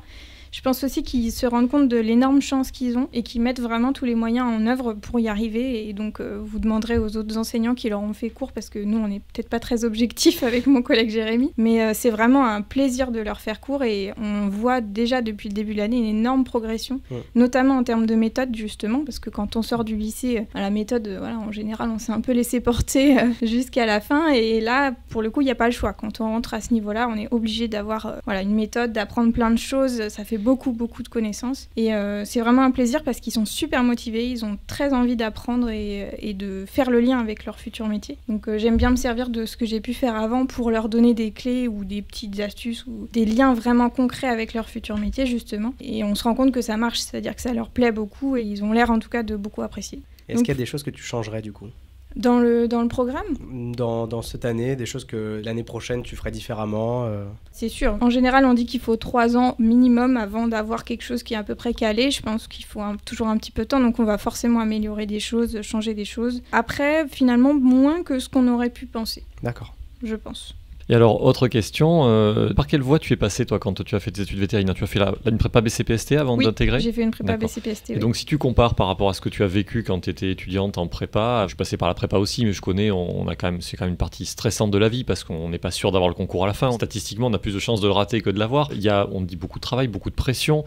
Je pense aussi qu'ils se rendent compte de l'énorme chance qu'ils ont et qu'ils mettent vraiment tous les moyens en œuvre pour y arriver. Et donc, vous demanderez aux autres enseignants qui leur ont fait cours, parce que nous, on n'est peut-être pas très objectifs avec mon collègue Jérémy. Mais c'est vraiment un plaisir de leur faire cours et on voit déjà depuis le début de l'année une énorme progression, notamment en termes de méthode, justement, parce que quand on sort du lycée, la méthode, voilà, en général, on s'est un peu laissé porter jusqu'à la fin. Et là, pour le coup, il n'y a pas le choix. Quand on rentre à ce niveau-là, on est obligé d'avoir une méthode, d'apprendre plein de choses. Ça fait beaucoup de connaissances et c'est vraiment un plaisir parce qu'ils sont super motivés, ils ont très envie d'apprendre et de faire le lien avec leur futur métier. Donc j'aime bien me servir de ce que j'ai pu faire avant pour leur donner des clés ou des petites astuces ou des liens vraiment concrets avec leur futur métier justement, et on se rend compte que ça marche, c'est-à-dire que ça leur plaît beaucoup et ils ont l'air en tout cas de beaucoup apprécier. Est-ce qu'il y a des choses que tu changerais du coup? Dans le programme? Dans cette année, des choses que l'année prochaine tu ferais différemment C'est sûr. En général, on dit qu'il faut 3 ans minimum avant d'avoir quelque chose qui est à peu près calé. Je pense qu'il faut toujours un petit peu de temps, donc on va forcément améliorer des choses, changer des choses. Après, finalement, moins que ce qu'on aurait pu penser. D'accord. Je pense. Et alors, autre question, par quelle voie tu es passé, toi, quand tu as fait tes études vétérinaires? Tu as fait une prépa BCPST avant d'intégrer? Oui, j'ai fait une prépa BCPST. Et donc, si tu compares par rapport à ce que tu as vécu quand tu étais étudiante en prépa, je suis passé par la prépa aussi, mais je connais, c'est quand même une partie stressante de la vie parce qu'on n'est pas sûr d'avoir le concours à la fin. Statistiquement, on a plus de chances de le rater que de l'avoir. On dit beaucoup de travail, beaucoup de pression.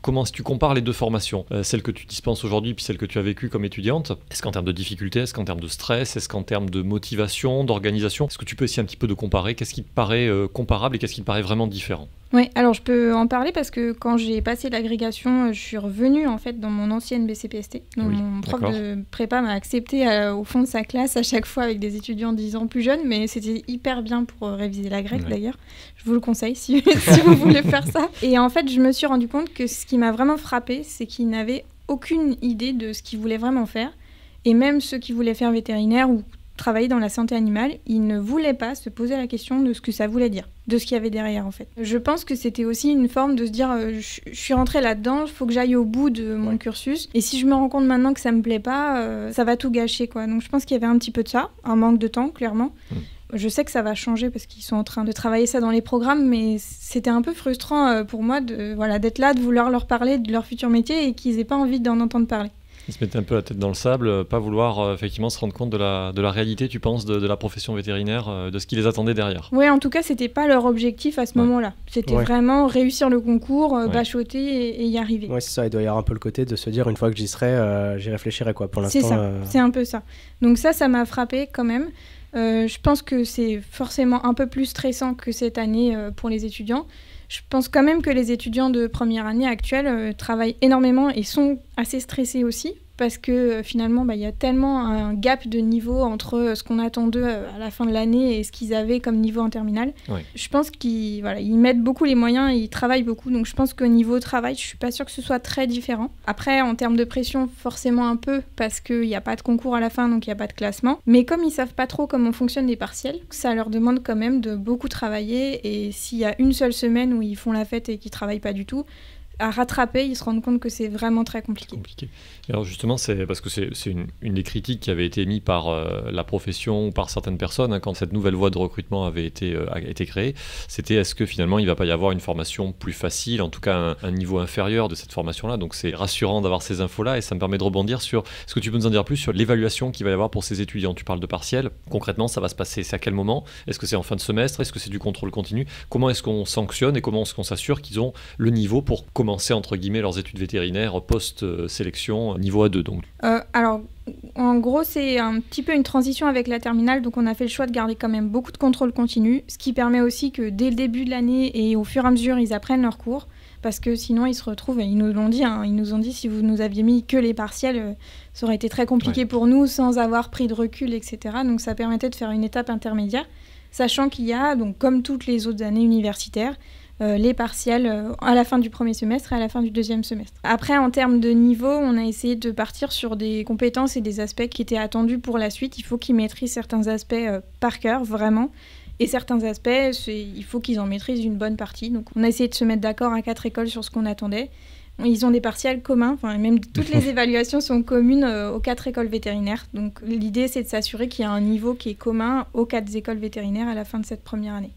Comment si tu compares les deux formations, celle que tu dispenses aujourd'hui puis celle que tu as vécue comme étudiante, est-ce qu'en termes de difficulté, est-ce qu'en termes de stress, est-ce qu'en termes de motivation, d'organisation, est-ce que tu peux essayer un petit peu de comparer? Qu'est-ce qui te paraît comparable et qu'est-ce qui te paraît vraiment différent? Oui, alors je peux en parler parce que quand j'ai passé l'agrégation, je suis revenue en fait dans mon ancienne BCPST. Donc mon prof de prépa m'a accepté au fond de sa classe à chaque fois avec des étudiants 10 ans plus jeunes, mais c'était hyper bien pour réviser la grecque d'ailleurs. Je vous le conseille si vous voulez faire ça. Et en fait, je me suis rendu compte que ce qui m'a vraiment frappée, c'est qu'ils n'avaient aucune idée de ce qu'ils voulaient vraiment faire. Et même ceux qui voulaient faire vétérinaire ou travailler dans la santé animale, ils ne voulaient pas se poser la question de ce que ça voulait dire, de ce qu'il y avait derrière en fait. Je pense que c'était aussi une forme de se dire je suis rentrée là-dedans, il faut que j'aille au bout de mon cursus, et si je me rends compte maintenant que ça me plaît pas, ça va tout gâcher quoi. Donc je pense qu'il y avait un petit peu de ça, un manque de temps clairement. Je sais que ça va changer parce qu'ils sont en train de travailler ça dans les programmes, mais c'était un peu frustrant pour moi d'être là, de vouloir leur parler de leur futur métier et qu'ils aient pas envie d'en entendre parler. Ils se mettaient un peu la tête dans le sable, pas vouloir effectivement se rendre compte de la réalité, tu penses, de la profession vétérinaire, de ce qui les attendait derrière. Oui, en tout cas, c'était pas leur objectif à ce moment-là. C'était vraiment réussir le concours, bachoter et y arriver. Oui, c'est ça. Il doit y avoir un peu le côté de se dire, une fois que j'y serai, j'y réfléchirai quoi. Pour l'instant, c'est ça, c'est un peu ça. Donc ça m'a frappé quand même. Je pense que c'est forcément un peu plus stressant que cette année pour les étudiants. Je pense quand même que les étudiants de première année actuelle travaillent énormément et sont assez stressés aussi, parce que finalement, il y a tellement un gap de niveau entre ce qu'on attend d'eux à la fin de l'année et ce qu'ils avaient comme niveau en terminale. Oui. Je pense qu'ils mettent beaucoup les moyens et ils travaillent beaucoup, donc je pense qu'au niveau travail, je ne suis pas sûre que ce soit très différent. Après, en termes de pression, forcément un peu, parce qu'il n'y a pas de concours à la fin, donc il n'y a pas de classement. Mais comme ils ne savent pas trop comment fonctionnent les partiels, ça leur demande quand même de beaucoup travailler, et s'il y a une seule semaine où ils font la fête et qu'ils ne travaillent pas du tout, à rattraper, ils se rendent compte que c'est vraiment très compliqué. Et alors justement, c'est parce que c'est une des critiques qui avait été émise par la profession ou par certaines personnes quand cette nouvelle voie de recrutement avait été créée, c'était est-ce que finalement il ne va pas y avoir une formation plus facile, en tout cas un niveau inférieur de cette formation-là. Donc c'est rassurant d'avoir ces infos-là et ça me permet de rebondir sur, est-ce que tu peux nous en dire plus sur l'évaluation qu'il va y avoir pour ces étudiants? Tu parles de partiel, concrètement ça va se passer, c'est à quel moment? Est-ce que c'est en fin de semestre? Est-ce que c'est du contrôle continu? Comment est-ce qu'on sanctionne et comment est-ce qu'on s'assure qu'ils ont le niveau pour commencer commencer entre guillemets leurs études vétérinaires post-sélection niveau A2 donc. Alors, en gros, c'est un petit peu une transition avec la terminale, donc on a fait le choix de garder quand même beaucoup de contrôle continu, ce qui permet aussi que dès le début de l'année et au fur et à mesure, ils apprennent leurs cours, parce que sinon ils se retrouvent, et ils nous l'ont dit, ils nous ont dit si vous nous aviez mis que les partiels, ça aurait été très compliqué pour nous sans avoir pris de recul, etc. Donc ça permettait de faire une étape intermédiaire, sachant qu'il y a, donc, comme toutes les autres années universitaires, les partiels à la fin du premier semestre et à la fin du deuxième semestre. Après, en termes de niveau, on a essayé de partir sur des compétences et des aspects qui étaient attendus pour la suite. Il faut qu'ils maîtrisent certains aspects par cœur, vraiment. Et certains aspects, il faut qu'ils en maîtrisent une bonne partie. Donc on a essayé de se mettre d'accord à 4 écoles sur ce qu'on attendait. Ils ont des partiels communs, enfin, même toutes les évaluations sont communes aux 4 écoles vétérinaires. Donc l'idée, c'est de s'assurer qu'il y a un niveau qui est commun aux 4 écoles vétérinaires à la fin de cette première année.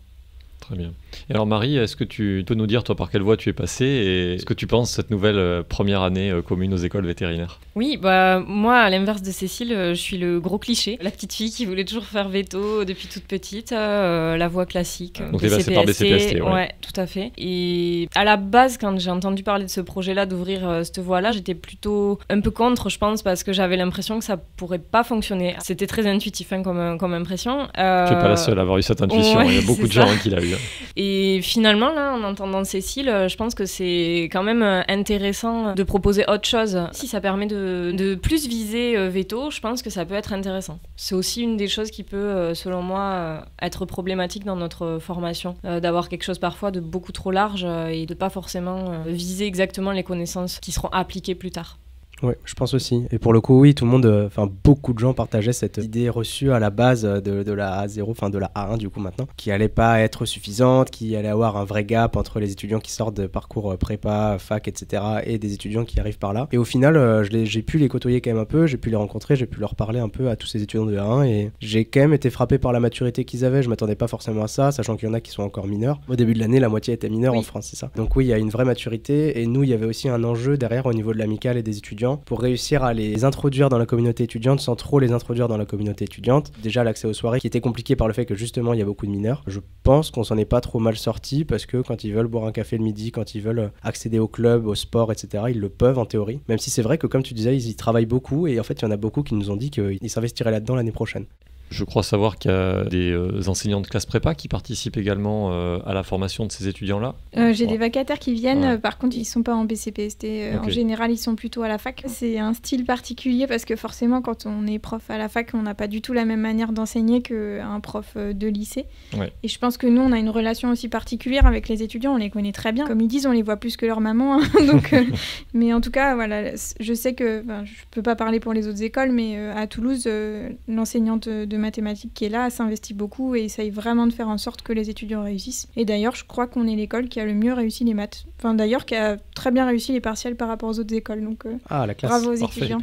Très bien. Et alors Marie, est-ce que tu peux nous dire toi par quelle voie tu es passée et ce que tu penses de cette nouvelle première année commune aux écoles vétérinaires? Oui, bah moi à l'inverse de Cécile, je suis le gros cliché, la petite fille qui voulait toujours faire veto depuis toute petite, la voie classique. Donc t'es passée par BCPST, ouais, tout à fait. Et à la base, quand j'ai entendu parler de ce projet-là, d'ouvrir cette voie-là, j'étais plutôt un peu contre, je pense, parce que j'avais l'impression que ça pourrait pas fonctionner. C'était très intuitif comme impression. Tu es pas la seule à avoir eu cette intuition, ouais, il y a beaucoup de gens qui l'ont eu. Et finalement, là, en entendant Cécile, je pense que c'est quand même intéressant de proposer autre chose. Si ça permet de plus viser veto, je pense que ça peut être intéressant. C'est aussi une des choses qui peut, selon moi, être problématique dans notre formation, d'avoir quelque chose parfois de beaucoup trop large et de pas forcément viser exactement les connaissances qui seront appliquées plus tard. Oui, je pense aussi. Et pour le coup, oui, tout le monde, beaucoup de gens partageaient cette idée reçue à la base de la A0, enfin de la A1 du coup maintenant, qui allait pas être suffisante, qui allait avoir un vrai gap entre les étudiants qui sortent de parcours prépa, fac, etc. et des étudiants qui arrivent par là. Et au final, j'ai pu les côtoyer quand même un peu, j'ai pu les rencontrer, j'ai pu leur parler un peu à tous ces étudiants de A1 et j'ai quand même été frappé par la maturité qu'ils avaient. Je m'attendais pas forcément à ça, sachant qu'il y en a qui sont encore mineurs. Au début de l'année, la moitié était mineure en France, c'est ça. Donc oui, il y a une vraie maturité et nous, il y avait aussi un enjeu derrière au niveau de l'amicale et des étudiants pour réussir à les introduire dans la communauté étudiante sans trop les introduire dans la communauté étudiante. Déjà l'accès aux soirées qui était compliqué par le fait que justement il y a beaucoup de mineurs. Je pense qu'on s'en est pas trop mal sorti parce que quand ils veulent boire un café le midi, quand ils veulent accéder au club, au sport, etc., ils le peuvent en théorie. Même si c'est vrai que comme tu disais, ils y travaillent beaucoup et en fait il y en a beaucoup qui nous ont dit qu'ils s'investiraient là-dedans l'année prochaine. Je crois savoir qu'il y a des enseignants de classe prépa qui participent également à la formation de ces étudiants-là. J'ai des vacataires qui viennent, par contre ils ne sont pas en BCPST. En général, ils sont plutôt à la fac. C'est un style particulier parce que forcément, quand on est prof à la fac, on n'a pas du tout la même manière d'enseigner qu'un prof de lycée. Ouais. Et je pense que nous, on a une relation aussi particulière avec les étudiants, on les connaît très bien. Comme ils disent, on les voit plus que leur maman. Hein, donc, mais en tout cas, voilà, je sais que, je ne peux pas parler pour les autres écoles, mais à Toulouse, l'enseignante de mathématiques qui est là s'investit beaucoup et essaye vraiment de faire en sorte que les étudiants réussissent. Et d'ailleurs, je crois qu'on est l'école qui a le mieux réussi les maths. Enfin, d'ailleurs, qui a très bien réussi les partiels par rapport aux autres écoles. Donc, la classe. Bravo aux étudiants.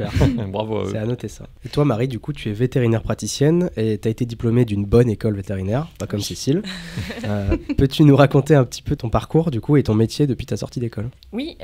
Bravo à eux. C'est à noter ça. Et toi, Marie, du coup, tu es vétérinaire praticienne et tu as été diplômée d'une bonne école vétérinaire, pas comme Cécile. Peux-tu nous raconter un petit peu ton parcours, du coup, et ton métier depuis ta sortie d'école ? Oui,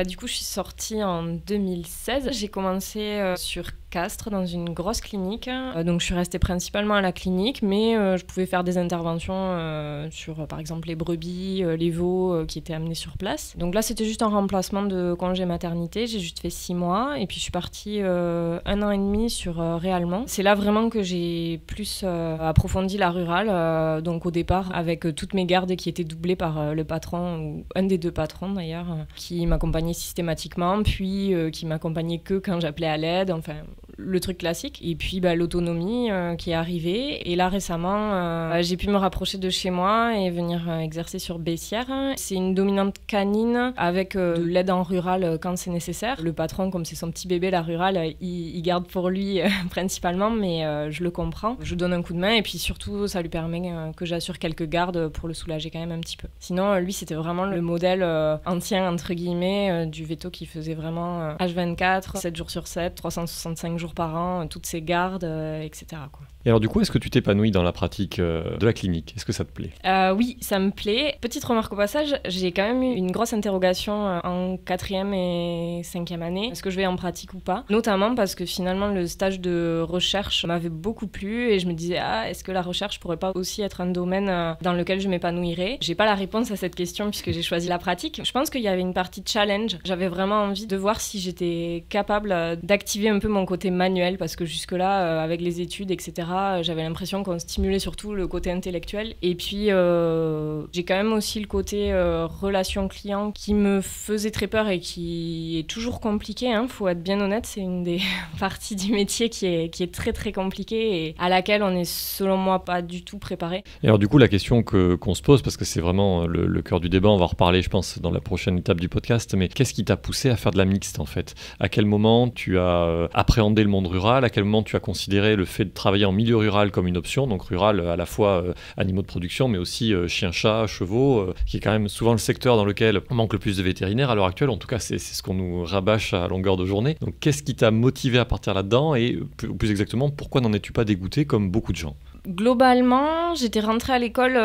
du coup, je suis sortie en 2016. J'ai commencé sur Castres, dans une grosse clinique. Donc, je suis restée principalement à la clinique, mais je pouvais faire des interventions sur, par exemple, les brebis, les veaux qui étaient amenés sur place. Donc là, c'était juste un remplacement de congé maternité. J'ai juste fait 6 mois et puis je suis partie 1 an et demi sur Réalmont. C'est là vraiment que j'ai plus approfondi la rurale. Donc au départ, avec toutes mes gardes qui étaient doublées par le patron, ou un des 2 patrons d'ailleurs, qui m'accompagnait systématiquement, puis qui m'accompagnait que quand j'appelais à l'aide, enfin le truc classique. Et puis l'autonomie qui est arrivée. Et là récemment, j'ai pu me rapprocher de chez moi et venir exercer sur Bessières. C'est une dominante canine avec de l'aide en rural quand c'est nécessaire. Le patron, comme c'est son petit bébé, la rurale, il garde pour lui principalement, mais je le comprends. Je donne un coup de main et puis surtout, ça lui permet que j'assure quelques gardes pour le soulager quand même un petit peu. Sinon, lui, c'était vraiment le modèle ancien, entre guillemets, du veto qui faisait vraiment H24, 7 jours sur 7, 365 jours jours par an, toutes ces gardes, etc. quoi. Et alors du coup, est-ce que tu t'épanouis dans la pratique de la clinique? Est-ce que ça te plaît? Oui, ça me plaît. Petite remarque au passage, j'ai quand même eu une grosse interrogation en 4e et 5e année. Est-ce que je vais en pratique ou pas? Notamment parce que finalement, le stage de recherche m'avait beaucoup plu et je me disais, est-ce que la recherche pourrait pas aussi être un domaine dans lequel je m'épanouirais? J'ai pas la réponse à cette question puisque j'ai choisi la pratique. Je pense qu'il y avait une partie de challenge. J'avais vraiment envie de voir si j'étais capable d'activer un peu mon côté manuel parce que jusque-là, avec les études, etc., j'avais l'impression qu'on stimulait surtout le côté intellectuel. Et puis, j'ai quand même aussi le côté relation client qui me faisait très peur et qui est toujours compliqué. Faut être bien honnête, c'est une des parties du métier qui est très très compliquée et à laquelle on est, selon moi, pas du tout préparé. Et alors du coup, la question qu'on se pose, parce que c'est vraiment le cœur du débat, on va en reparler, je pense, dans la prochaine étape du podcast, mais qu'est-ce qui t'a poussé à faire de la mixte, en fait? À quel moment tu as appréhendé le monde rural? À quel moment tu as considéré le fait de travailler en milieu rural comme une option, donc rural à la fois animaux de production, mais aussi chiens, chats, chevaux, qui est quand même souvent le secteur dans lequel on manque le plus de vétérinaires à l'heure actuelle. En tout cas, c'est ce qu'on nous rabâche à longueur de journée. Donc, qu'est-ce qui t'a motivé à partir là-dedans et plus exactement, pourquoi n'en es-tu pas dégoûté comme beaucoup de gens? Globalement, j'étais rentrée à l'école,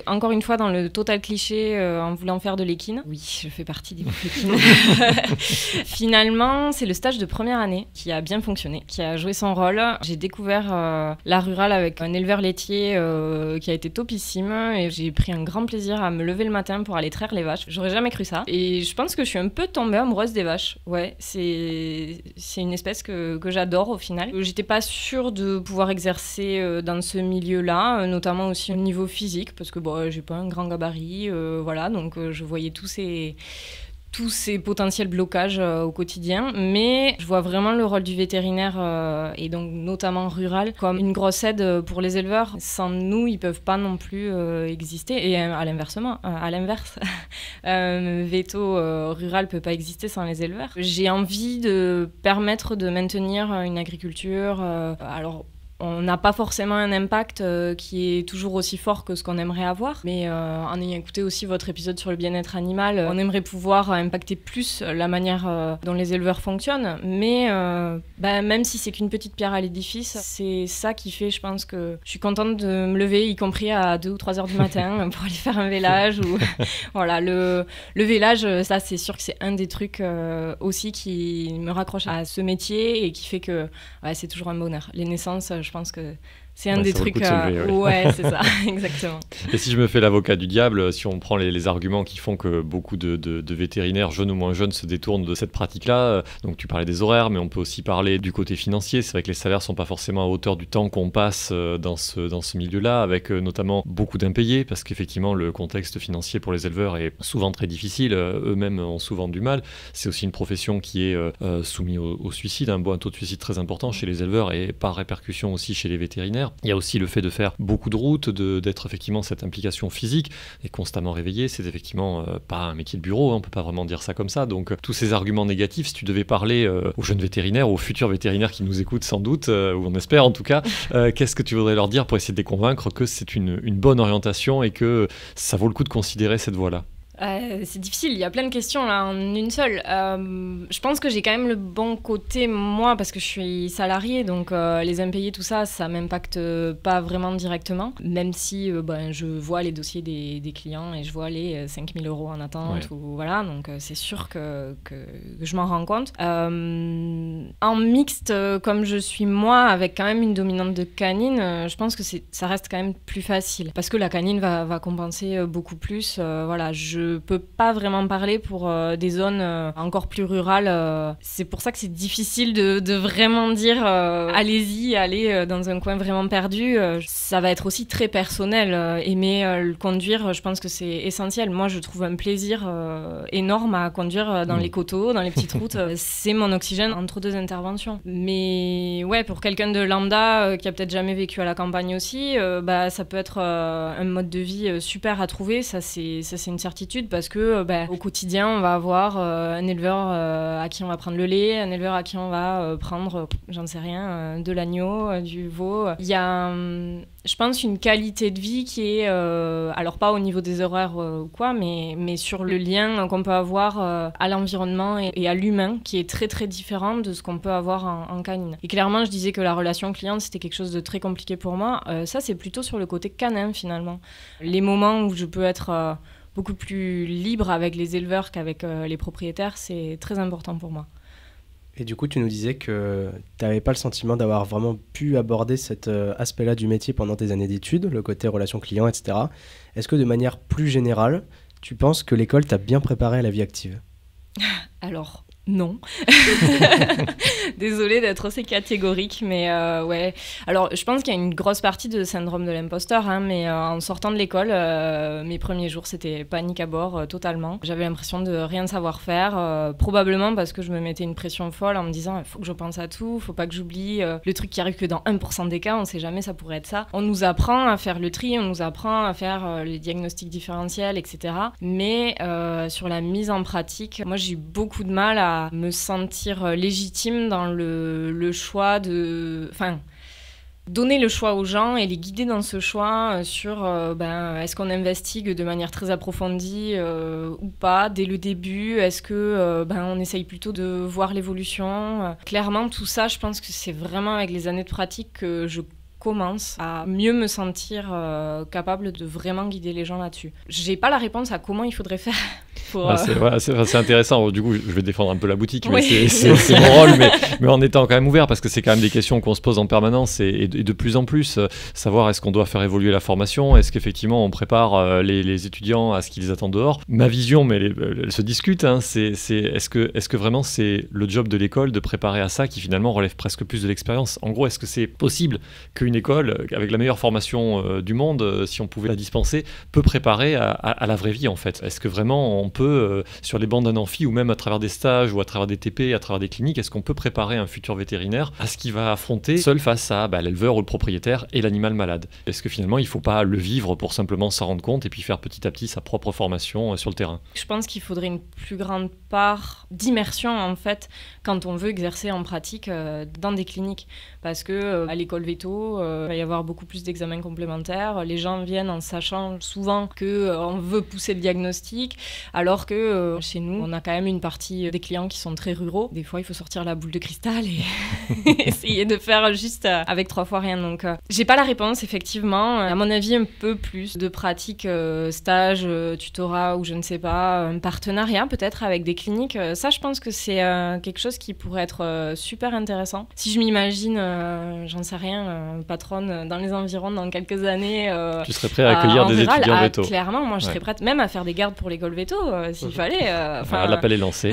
encore une fois, dans le total cliché, en voulant faire de l'équine. Oui, je fais partie des équines. Finalement, c'est le stage de première année qui a bien fonctionné, qui a joué son rôle. J'ai découvert la rurale avec un éleveur laitier qui a été topissime et j'ai pris un grand plaisir à me lever le matin pour aller traire les vaches. J'aurais jamais cru ça. Et je pense que je suis un peu tombée amoureuse des vaches. Ouais, c'est une espèce que j'adore au final. J'étais pas sûre de pouvoir exercer dans ce milieu-là, notamment aussi au niveau physique, parce que j'ai pas un grand gabarit, voilà, donc je voyais tous ces potentiels blocages au quotidien, mais je vois vraiment le rôle du vétérinaire, et donc notamment rural, comme une grosse aide pour les éleveurs. Sans nous, ils peuvent pas non plus exister, et à l'inverse, veto rural peut pas exister sans les éleveurs. J'ai envie de permettre de maintenir une agriculture, alors on n'a pas forcément un impact qui est toujours aussi fort que ce qu'on aimerait avoir, mais en ayant écouté aussi votre épisode sur le bien-être animal, on aimerait pouvoir impacter plus la manière dont les éleveurs fonctionnent, mais même si c'est qu'une petite pierre à l'édifice, c'est ça qui fait, je pense, que je suis contente de me lever, y compris à 2 ou 3 heures du matin pour aller faire un vélage. Ou... voilà, le vélage, ça c'est sûr que c'est un des trucs aussi qui me raccroche à ce métier et qui fait que c'est toujours un bonheur. Les naissances, je pense que c'est un des trucs... Ouais, c'est ça, exactement. Et si je me fais l'avocat du diable, si on prend les arguments qui font que beaucoup de vétérinaires, jeunes ou moins jeunes, se détournent de cette pratique-là, donc tu parlais des horaires, mais on peut aussi parler du côté financier. C'est vrai que les salaires ne sont pas forcément à hauteur du temps qu'on passe dans ce milieu-là, avec notamment beaucoup d'impayés, parce qu'effectivement, le contexte financier pour les éleveurs est souvent très difficile. Eux-mêmes ont souvent du mal. C'est aussi une profession qui est soumise au suicide, un taux de suicide très important chez les éleveurs et par répercussion aussi chez les vétérinaires. Il y a aussi le fait de faire beaucoup de routes, d'être effectivement cette implication physique et constamment réveillé. C'est effectivement pas un métier de bureau, on peut pas vraiment dire ça comme ça. Donc tous ces arguments négatifs, si tu devais parler aux jeunes vétérinaires, aux futurs vétérinaires qui nous écoutent sans doute, ou on espère en tout cas, qu'est-ce que tu voudrais leur dire pour essayer de les convaincre que c'est une bonne orientation et que ça vaut le coup de considérer cette voie-là? C'est difficile, il y a plein de questions là en une seule. Je pense que j'ai quand même le bon côté, moi, parce que je suis salariée, donc les impayés, tout ça, ça m'impacte pas vraiment directement, même si je vois les dossiers des clients et je vois les 5 000 € en attente, ou voilà, donc c'est sûr que je m'en rends compte. En mixte, comme je suis moi, avec quand même une dominante de canine, je pense que ça reste quand même plus facile, parce que la canine va compenser beaucoup plus, voilà, je peux pas vraiment parler pour des zones encore plus rurales. C'est pour ça que c'est difficile de vraiment dire allez-y, allez dans un coin vraiment perdu. Ça va être aussi très personnel. Aimer le conduire, je pense que c'est essentiel. Moi, je trouve un plaisir énorme à conduire dans les coteaux, dans les petites routes. C'est mon oxygène entre 2 interventions. Mais ouais, pour quelqu'un de lambda qui a peut-être jamais vécu à la campagne aussi, ça peut être un mode de vie super à trouver. Ça, c'est une certitude. incertitude parce que au quotidien, on va avoir un éleveur à qui on va prendre le lait, un éleveur à qui on va prendre, j'en sais rien, de l'agneau, du veau. Il y a, je pense, une qualité de vie qui est, alors pas au niveau des horaires ou quoi, mais sur le lien qu'on peut avoir à l'environnement et à l'humain, qui est très très différent de ce qu'on peut avoir en canine. Et clairement, je disais que la relation client, c'était quelque chose de très compliqué pour moi. Ça, c'est plutôt sur le côté canin, finalement. Les moments où je peux être beaucoup plus libre avec les éleveurs qu'avec les propriétaires, c'est très important pour moi. Et du coup, tu nous disais que tu n'avais pas le sentiment d'avoir vraiment pu aborder cet aspect-là du métier pendant tes années d'études, le côté relation client, etc. Est-ce que de manière plus générale, tu penses que l'école t'a bien préparé à la vie active ? Alors, non. Désolée d'être aussi catégorique, mais ouais. Alors, je pense qu'il y a une grosse partie de syndrome de l'imposteur, mais en sortant de l'école, mes premiers jours, c'était panique à bord, totalement. J'avais l'impression de rien savoir faire, probablement parce que je me mettais une pression folle en me disant, il faut que je pense à tout, il faut pas que j'oublie le truc qui arrive que dans 1% des cas, on sait jamais, ça pourrait être ça. On nous apprend à faire le tri, on nous apprend à faire les diagnostics différentiels, etc. Mais sur la mise en pratique, moi, j'ai eu beaucoup de mal à me sentir légitime dans le choix de... Enfin, donner le choix aux gens et les guider dans ce choix sur est-ce qu'on investigue de manière très approfondie ou pas dès le début, est-ce que on essaye plutôt de voir l'évolution. Clairement, tout ça, je pense que c'est vraiment avec les années de pratique que je commence à mieux me sentir capable de vraiment guider les gens là-dessus. J'ai pas la réponse à comment il faudrait faire. C'est intéressant. Du coup, je vais défendre un peu la boutique, oui. mais c'est mon rôle, mais en étant quand même ouvert, parce que c'est quand même des questions qu'on se pose en permanence et de plus en plus, savoir est-ce qu'on doit faire évoluer la formation, est-ce qu'effectivement on prépare les étudiants à ce qu'ils attendent dehors. Ma vision, mais elle se discute, est-ce que vraiment c'est le job de l'école de préparer à ça qui finalement relève presque plus de l'expérience. En gros, est-ce que c'est possible qu'une école, avec la meilleure formation du monde, si on pouvait la dispenser, peut préparer à la vraie vie en fait? Est-ce que vraiment on peut, sur les bancs d'un amphi ou même à travers des stages ou à travers des TP, à travers des cliniques, est-ce qu'on peut préparer un futur vétérinaire à ce qu'il va affronter seul face à l'éleveur ou le propriétaire et l'animal malade? Est-ce que finalement il ne faut pas le vivre pour simplement s'en rendre compte et puis faire petit à petit sa propre formation sur le terrain? Je pense qu'il faudrait une plus grande part d'immersion en fait quand on veut exercer en pratique dans des cliniques, parce que à l'école véto il va y avoir beaucoup plus d'examens complémentaires, les gens viennent en sachant souvent qu'on veut pousser le diagnostic, alors que chez nous on a quand même une partie des clients qui sont très ruraux. Des fois il faut sortir la boule de cristal et essayer de faire juste avec 3 fois rien. Donc j'ai pas la réponse effectivement. À mon avis, un peu plus de pratique, stage, tutorat ou je ne sais pas, un partenariat peut-être avec des cliniques. Ça, je pense que c'est quelque chose qui pourrait être super intéressant. Si je m'imagine, j'en sais rien, patronne dans les environs dans quelques années. Tu serais prêt à accueillir des étudiants véto? Clairement, moi je serais prête même à faire des gardes pour l'école véto s'il fallait. L'appel est lancé.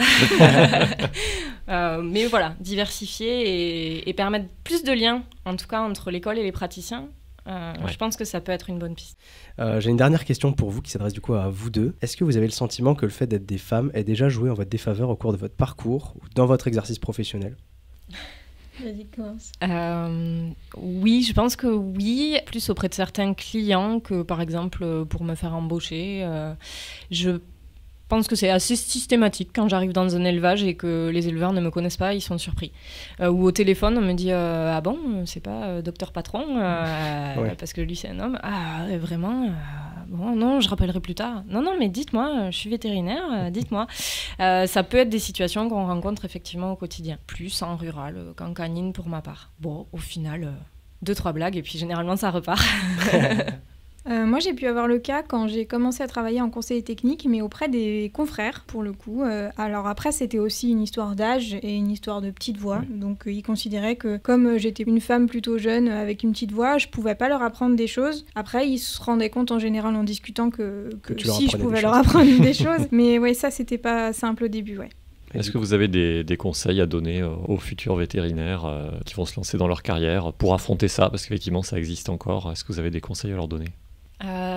Mais voilà, diversifier et permettre plus de liens, en tout cas entre l'école et les praticiens. Je pense que ça peut être une bonne piste. J'ai une dernière question pour vous qui s'adresse du coup à vous deux. Est-ce que vous avez le sentiment que le fait d'être des femmes ait déjà joué en votre défaveur au cours de votre parcours ou dans votre exercice professionnel? Vas-y, commence. Oui, je pense que oui, plus auprès de certains clients que par exemple pour me faire embaucher. Je pense que c'est assez systématique quand j'arrive dans un élevage et que les éleveurs ne me connaissent pas, ils sont surpris. Ou au téléphone, on me dit ah bon, c'est pas docteur patron parce que lui c'est un homme. Ah vraiment bon non, je rappellerai plus tard. Non mais dites-moi, je suis vétérinaire, dites-moi. Ça peut être des situations qu'on rencontre effectivement au quotidien, plus en rural qu'en canine pour ma part. Bon, au final 2-3 blagues et puis généralement ça repart. Moi, j'ai pu avoir le cas quand j'ai commencé à travailler en conseiller technique, mais auprès des confrères, pour le coup. Alors après, c'était aussi une histoire d'âge et une histoire de petite voix. Oui. Donc, ils considéraient que comme j'étais une femme plutôt jeune avec une petite voix, je pouvais pas leur apprendre des choses. Après, ils se rendaient compte en général en discutant que si, je pouvais leur apprendre des choses. Mais ouais, ça, c'était pas simple au début, ouais. Est-ce que vous avez des conseils à donner aux futurs vétérinaires qui vont se lancer dans leur carrière pour affronter ça? Parce qu'effectivement, ça existe encore. Est-ce que vous avez des conseils à leur donner?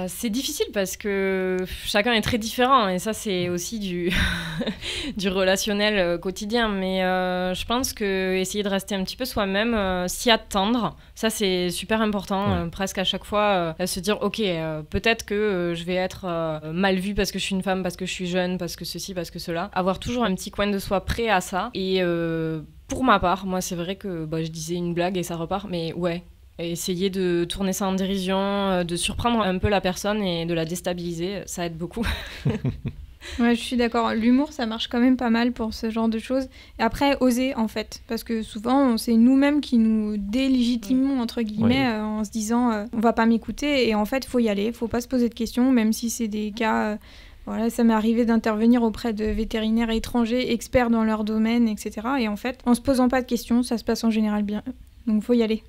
C'est difficile parce que chacun est très différent et ça c'est aussi du relationnel quotidien, mais je pense que essayer de rester un petit peu soi-même, s'y attendre, ça c'est super important, presque à chaque fois se dire ok, peut-être que je vais être mal vue parce que je suis une femme, parce que je suis jeune, parce que ceci, parce que cela, avoir toujours un petit coin de soi prêt à ça. Et pour ma part, moi c'est vrai que je disais une blague et ça repart, mais ouais, essayer de tourner ça en dérision, de surprendre un peu la personne et de la déstabiliser, ça aide beaucoup. Ouais, je suis d'accord. L'humour, ça marche quand même pas mal pour ce genre de choses. Et après, oser, en fait. Parce que souvent, c'est nous-mêmes qui nous délégitimons, entre guillemets, en se disant on va pas m'écouter. Et en fait, il faut y aller. Il faut pas se poser de questions, même si c'est des cas... Voilà, ça m'est arrivé d'intervenir auprès de vétérinaires étrangers, experts dans leur domaine, etc. Et en fait, en se posant pas de questions, ça se passe en général bien. Donc, il faut y aller.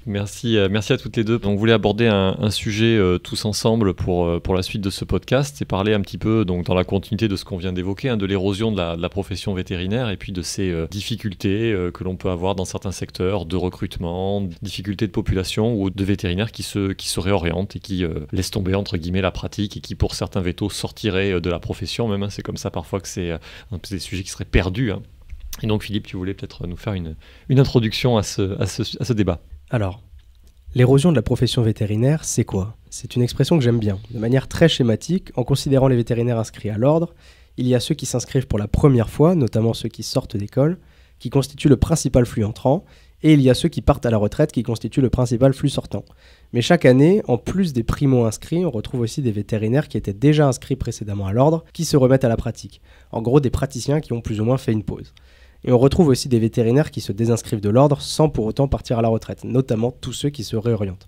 Merci à toutes les deux. On voulait aborder un sujet tous ensemble pour la suite de ce podcast et parler un petit peu, donc, dans la continuité de ce qu'on vient d'évoquer, de l'érosion de la profession vétérinaire et puis de ces difficultés que l'on peut avoir dans certains secteurs de recrutement, difficultés de population ou de vétérinaires qui se réorientent et qui laissent tomber, entre guillemets, la pratique et qui, pour certains vétos, sortiraient de la profession même. C'est comme ça parfois que c'est des sujets qui seraient perdus. Et donc Philippe, tu voulais peut-être nous faire une introduction à ce débat. Alors, l'érosion de la profession vétérinaire, c'est quoi ? C'est une expression que j'aime bien. De manière très schématique, en considérant les vétérinaires inscrits à l'ordre, il y a ceux qui s'inscrivent pour la première fois, notamment ceux qui sortent d'école, qui constituent le principal flux entrant, et il y a ceux qui partent à la retraite, qui constituent le principal flux sortant. Mais chaque année, en plus des primo-inscrits, on retrouve aussi des vétérinaires qui étaient déjà inscrits précédemment à l'ordre, qui se remettent à la pratique. En gros, des praticiens qui ont plus ou moins fait une pause. Et on retrouve aussi des vétérinaires qui se désinscrivent de l'ordre sans pour autant partir à la retraite, notamment tous ceux qui se réorientent.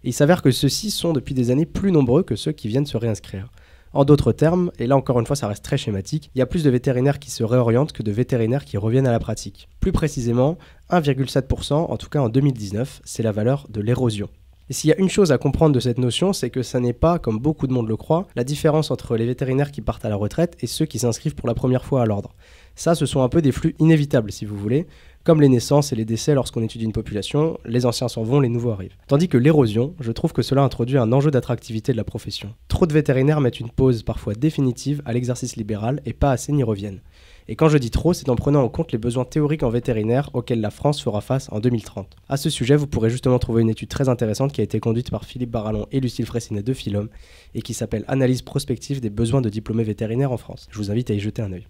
Et il s'avère que ceux-ci sont depuis des années plus nombreux que ceux qui viennent se réinscrire. En d'autres termes, et là encore une fois ça reste très schématique, il y a plus de vétérinaires qui se réorientent que de vétérinaires qui reviennent à la pratique. Plus précisément, 1,7%, en tout cas en 2019, c'est la valeur de l'érosion. Et s'il y a une chose à comprendre de cette notion, c'est que ça n'est pas, comme beaucoup de monde le croit, la différence entre les vétérinaires qui partent à la retraite et ceux qui s'inscrivent pour la première fois à l'ordre. Ça, ce sont un peu des flux inévitables, si vous voulez. Comme les naissances et les décès lorsqu'on étudie une population, les anciens s'en vont, les nouveaux arrivent. Tandis que l'érosion, je trouve que cela introduit un enjeu d'attractivité de la profession. Trop de vétérinaires mettent une pause parfois définitive à l'exercice libéral et pas assez n'y reviennent. Et quand je dis trop, c'est en prenant en compte les besoins théoriques en vétérinaire auxquels la France fera face en 2030. À ce sujet, vous pourrez justement trouver une étude très intéressante qui a été conduite par Philippe Barallon et Lucille Fraissinet de Philom et qui s'appelle « Analyse prospective des besoins de diplômés vétérinaires en France ». Je vous invite à y jeter un œil.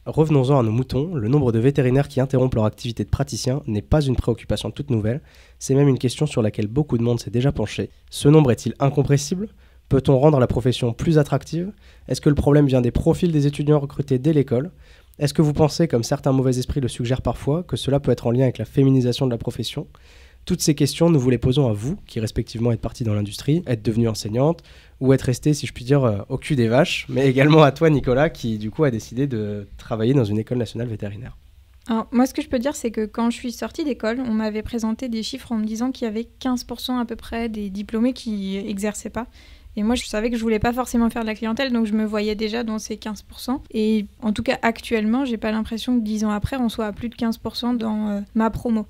Revenons-en à nos moutons, le nombre de vétérinaires qui interrompent leur activité de praticien n'est pas une préoccupation toute nouvelle, c'est même une question sur laquelle beaucoup de monde s'est déjà penché. Ce nombre est-il incompressible ? Peut-on rendre la profession plus attractive ? Est-ce que le problème vient des profils des étudiants recrutés dès l'école ? Est-ce que vous pensez, comme certains mauvais esprits le suggèrent parfois, que cela peut être en lien avec la féminisation de la profession ? Toutes ces questions, nous vous les posons à vous, qui respectivement êtes partis dans l'industrie, êtes devenue enseignante, ou êtes resté, si je puis dire, au cul des vaches, mais également à toi, Nicolas, qui du coup a décidé de travailler dans une école nationale vétérinaire. Alors, moi, ce que je peux dire, c'est que quand je suis sortie d'école, on m'avait présenté des chiffres en me disant qu'il y avait 15% à peu près des diplômés qui n'exerçaient pas. Et moi, je savais que je voulais pas forcément faire de la clientèle, donc je me voyais déjà dans ces 15%. Et en tout cas, actuellement, j'ai pas l'impression que 10 ans après, on soit à plus de 15% dans ma promo.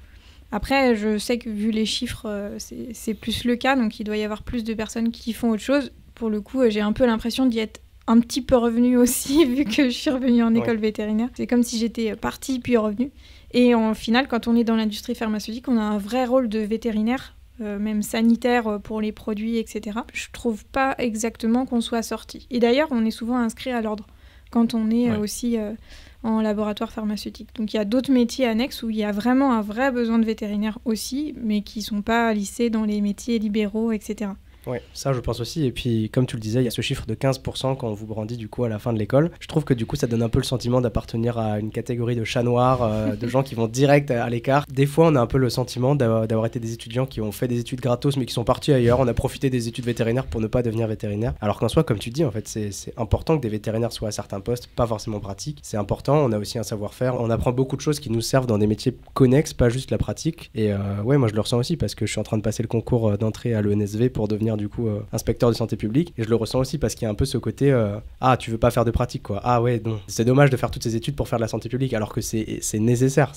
Après, je sais que vu les chiffres, c'est plus le cas, donc il doit y avoir plus de personnes qui font autre chose. Pour le coup, j'ai un peu l'impression d'y être un petit peu revenue aussi, vu que je suis revenue en école vétérinaire. C'est comme si j'étais partie puis revenue. Et en final, quand on est dans l'industrie pharmaceutique, on a un vrai rôle de vétérinaire, même sanitaire pour les produits, etc. Je trouve pas exactement qu'on soit sorti. Et d'ailleurs, on est souvent inscrit à l'ordre quand on est aussi en laboratoire pharmaceutique. Donc il y a d'autres métiers annexes où il y a vraiment un vrai besoin de vétérinaires aussi, mais qui sont pas lissés dans les métiers libéraux, etc. Oui, ça je pense aussi. Et puis, comme tu le disais, il y a ce chiffre de 15% quand on vous brandit du coup à la fin de l'école. Je trouve que du coup, ça donne un peu le sentiment d'appartenir à une catégorie de chats noirs, de gens qui vont direct à l'écart. Des fois, on a un peu le sentiment d'avoir été des étudiants qui ont fait des études gratos mais qui sont partis ailleurs. On a profité des études vétérinaires pour ne pas devenir vétérinaire. Alors qu'en soi, comme tu dis, en fait, c'est important que des vétérinaires soient à certains postes, pas forcément pratiques. C'est important, on a aussi un savoir-faire. On apprend beaucoup de choses qui nous servent dans des métiers connexes, pas juste la pratique. Et ouais, moi je le ressens aussi parce que je suis en train de passer le concours d'entrée à l'ENSV pour devenir du coup inspecteur de santé publique, et je le ressens aussi parce qu'il y a un peu ce côté ah, tu veux pas faire de pratique quoi, ah ouais, non, c'est dommage de faire toutes ces études pour faire de la santé publique alors que c'est nécessaire,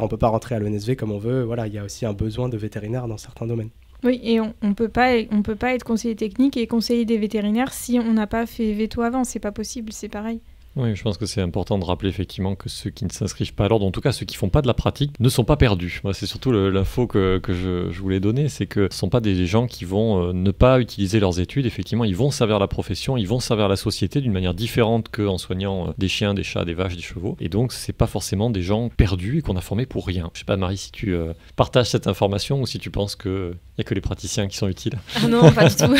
on peut pas rentrer à l'ENSV comme on veut, voilà, il y a aussi un besoin de vétérinaire dans certains domaines. Oui, et on peut pas être conseiller technique et conseiller des vétérinaires si on n'a pas fait veto avant. C'est pas possible, c'est pareil. Oui, je pense que c'est important de rappeler effectivement que ceux qui ne s'inscrivent pas à l'ordre, en tout cas ceux qui font pas de la pratique, ne sont pas perdus. Moi, c'est surtout l'info que je voulais donner, c'est que ce ne sont pas des gens qui vont ne pas utiliser leurs études. Effectivement, ils vont servir la profession, ils vont servir la société d'une manière différente qu'en soignant des chiens, des chats, des vaches, des chevaux. Et donc, c'est pas forcément des gens perdus et qu'on a formés pour rien. Je sais pas, Marie, si tu partages cette information ou si tu penses qu'il n'y a que les praticiens qui sont utiles. Ah non, pas du tout.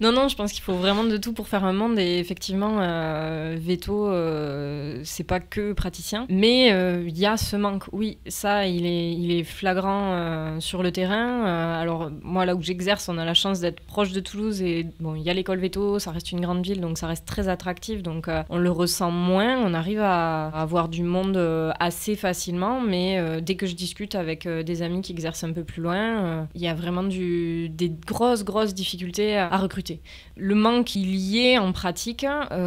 Non, je pense qu'il faut vraiment de tout pour faire un monde et effectivement, veto, c'est pas que praticien. Mais il y a ce manque, oui, ça, il est flagrant sur le terrain. Alors, moi, là où j'exerce, on a la chance d'être proche de Toulouse et bon, il y a l'école veto, ça reste une grande ville, donc ça reste très attractif, donc on le ressent moins. On arrive à avoir du monde assez facilement, mais dès que je discute avec des amis qui exercent un peu plus loin, il y a vraiment des grosses difficultés à recruter. Le manque il y est en pratique,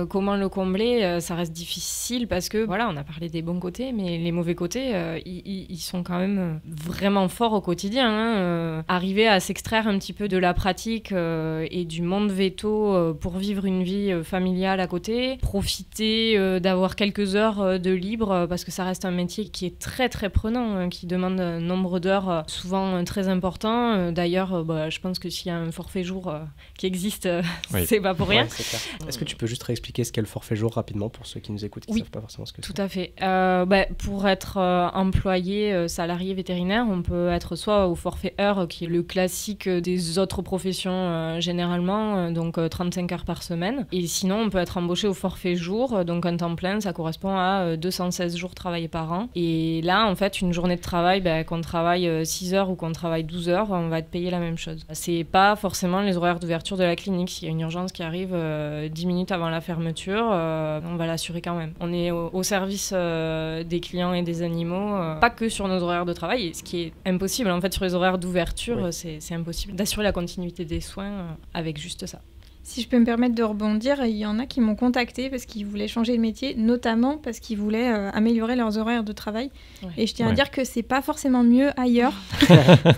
comment le combler, ça reste difficile parce que voilà, on a parlé des bons côtés, mais les mauvais côtés, ils sont quand même vraiment forts au quotidien. Arriver à s'extraire un petit peu de la pratique et du monde veto pour vivre une vie familiale à côté, profiter d'avoir quelques heures de libre parce que ça reste un métier qui est très très prenant, qui demande un nombre d'heures souvent très important. D'ailleurs, je pense que s'il y a un forfait jour qui existe, oui. C'est pas pour rien. Ouais, c'est clair. Est-ce que tu peux juste réexpliquer ce qu'est le forfait jour rapidement pour ceux qui nous écoutent et qui ne savent pas forcément ce que c'est? Tout à fait. Pour être employé, salarié vétérinaire, on peut être soit au forfait heure, qui est le classique des autres professions généralement, donc 35 heures par semaine. Et sinon, on peut être embauché au forfait jour, donc un temps plein, ça correspond à 216 jours travaillés par an. Et là, en fait, une journée de travail, qu'on travaille 6 heures ou qu'on travaille 12 heures, on va être payé la même chose. C'est pas forcément les horaires d'ouverture de la clinique. S'il y a une urgence qui arrive 10 minutes avant la fermeture, on va l'assurer quand même. On est au service des clients et des animaux, pas que sur nos horaires de travail, ce qui est impossible. En fait, sur les horaires d'ouverture, oui. C'est impossible d'assurer la continuité des soins avec juste ça. Si je peux me permettre de rebondir, il y en a qui m'ont contacté parce qu'ils voulaient changer de métier, notamment parce qu'ils voulaient améliorer leurs horaires de travail. Ouais. Et je tiens à dire que c'est pas forcément mieux ailleurs.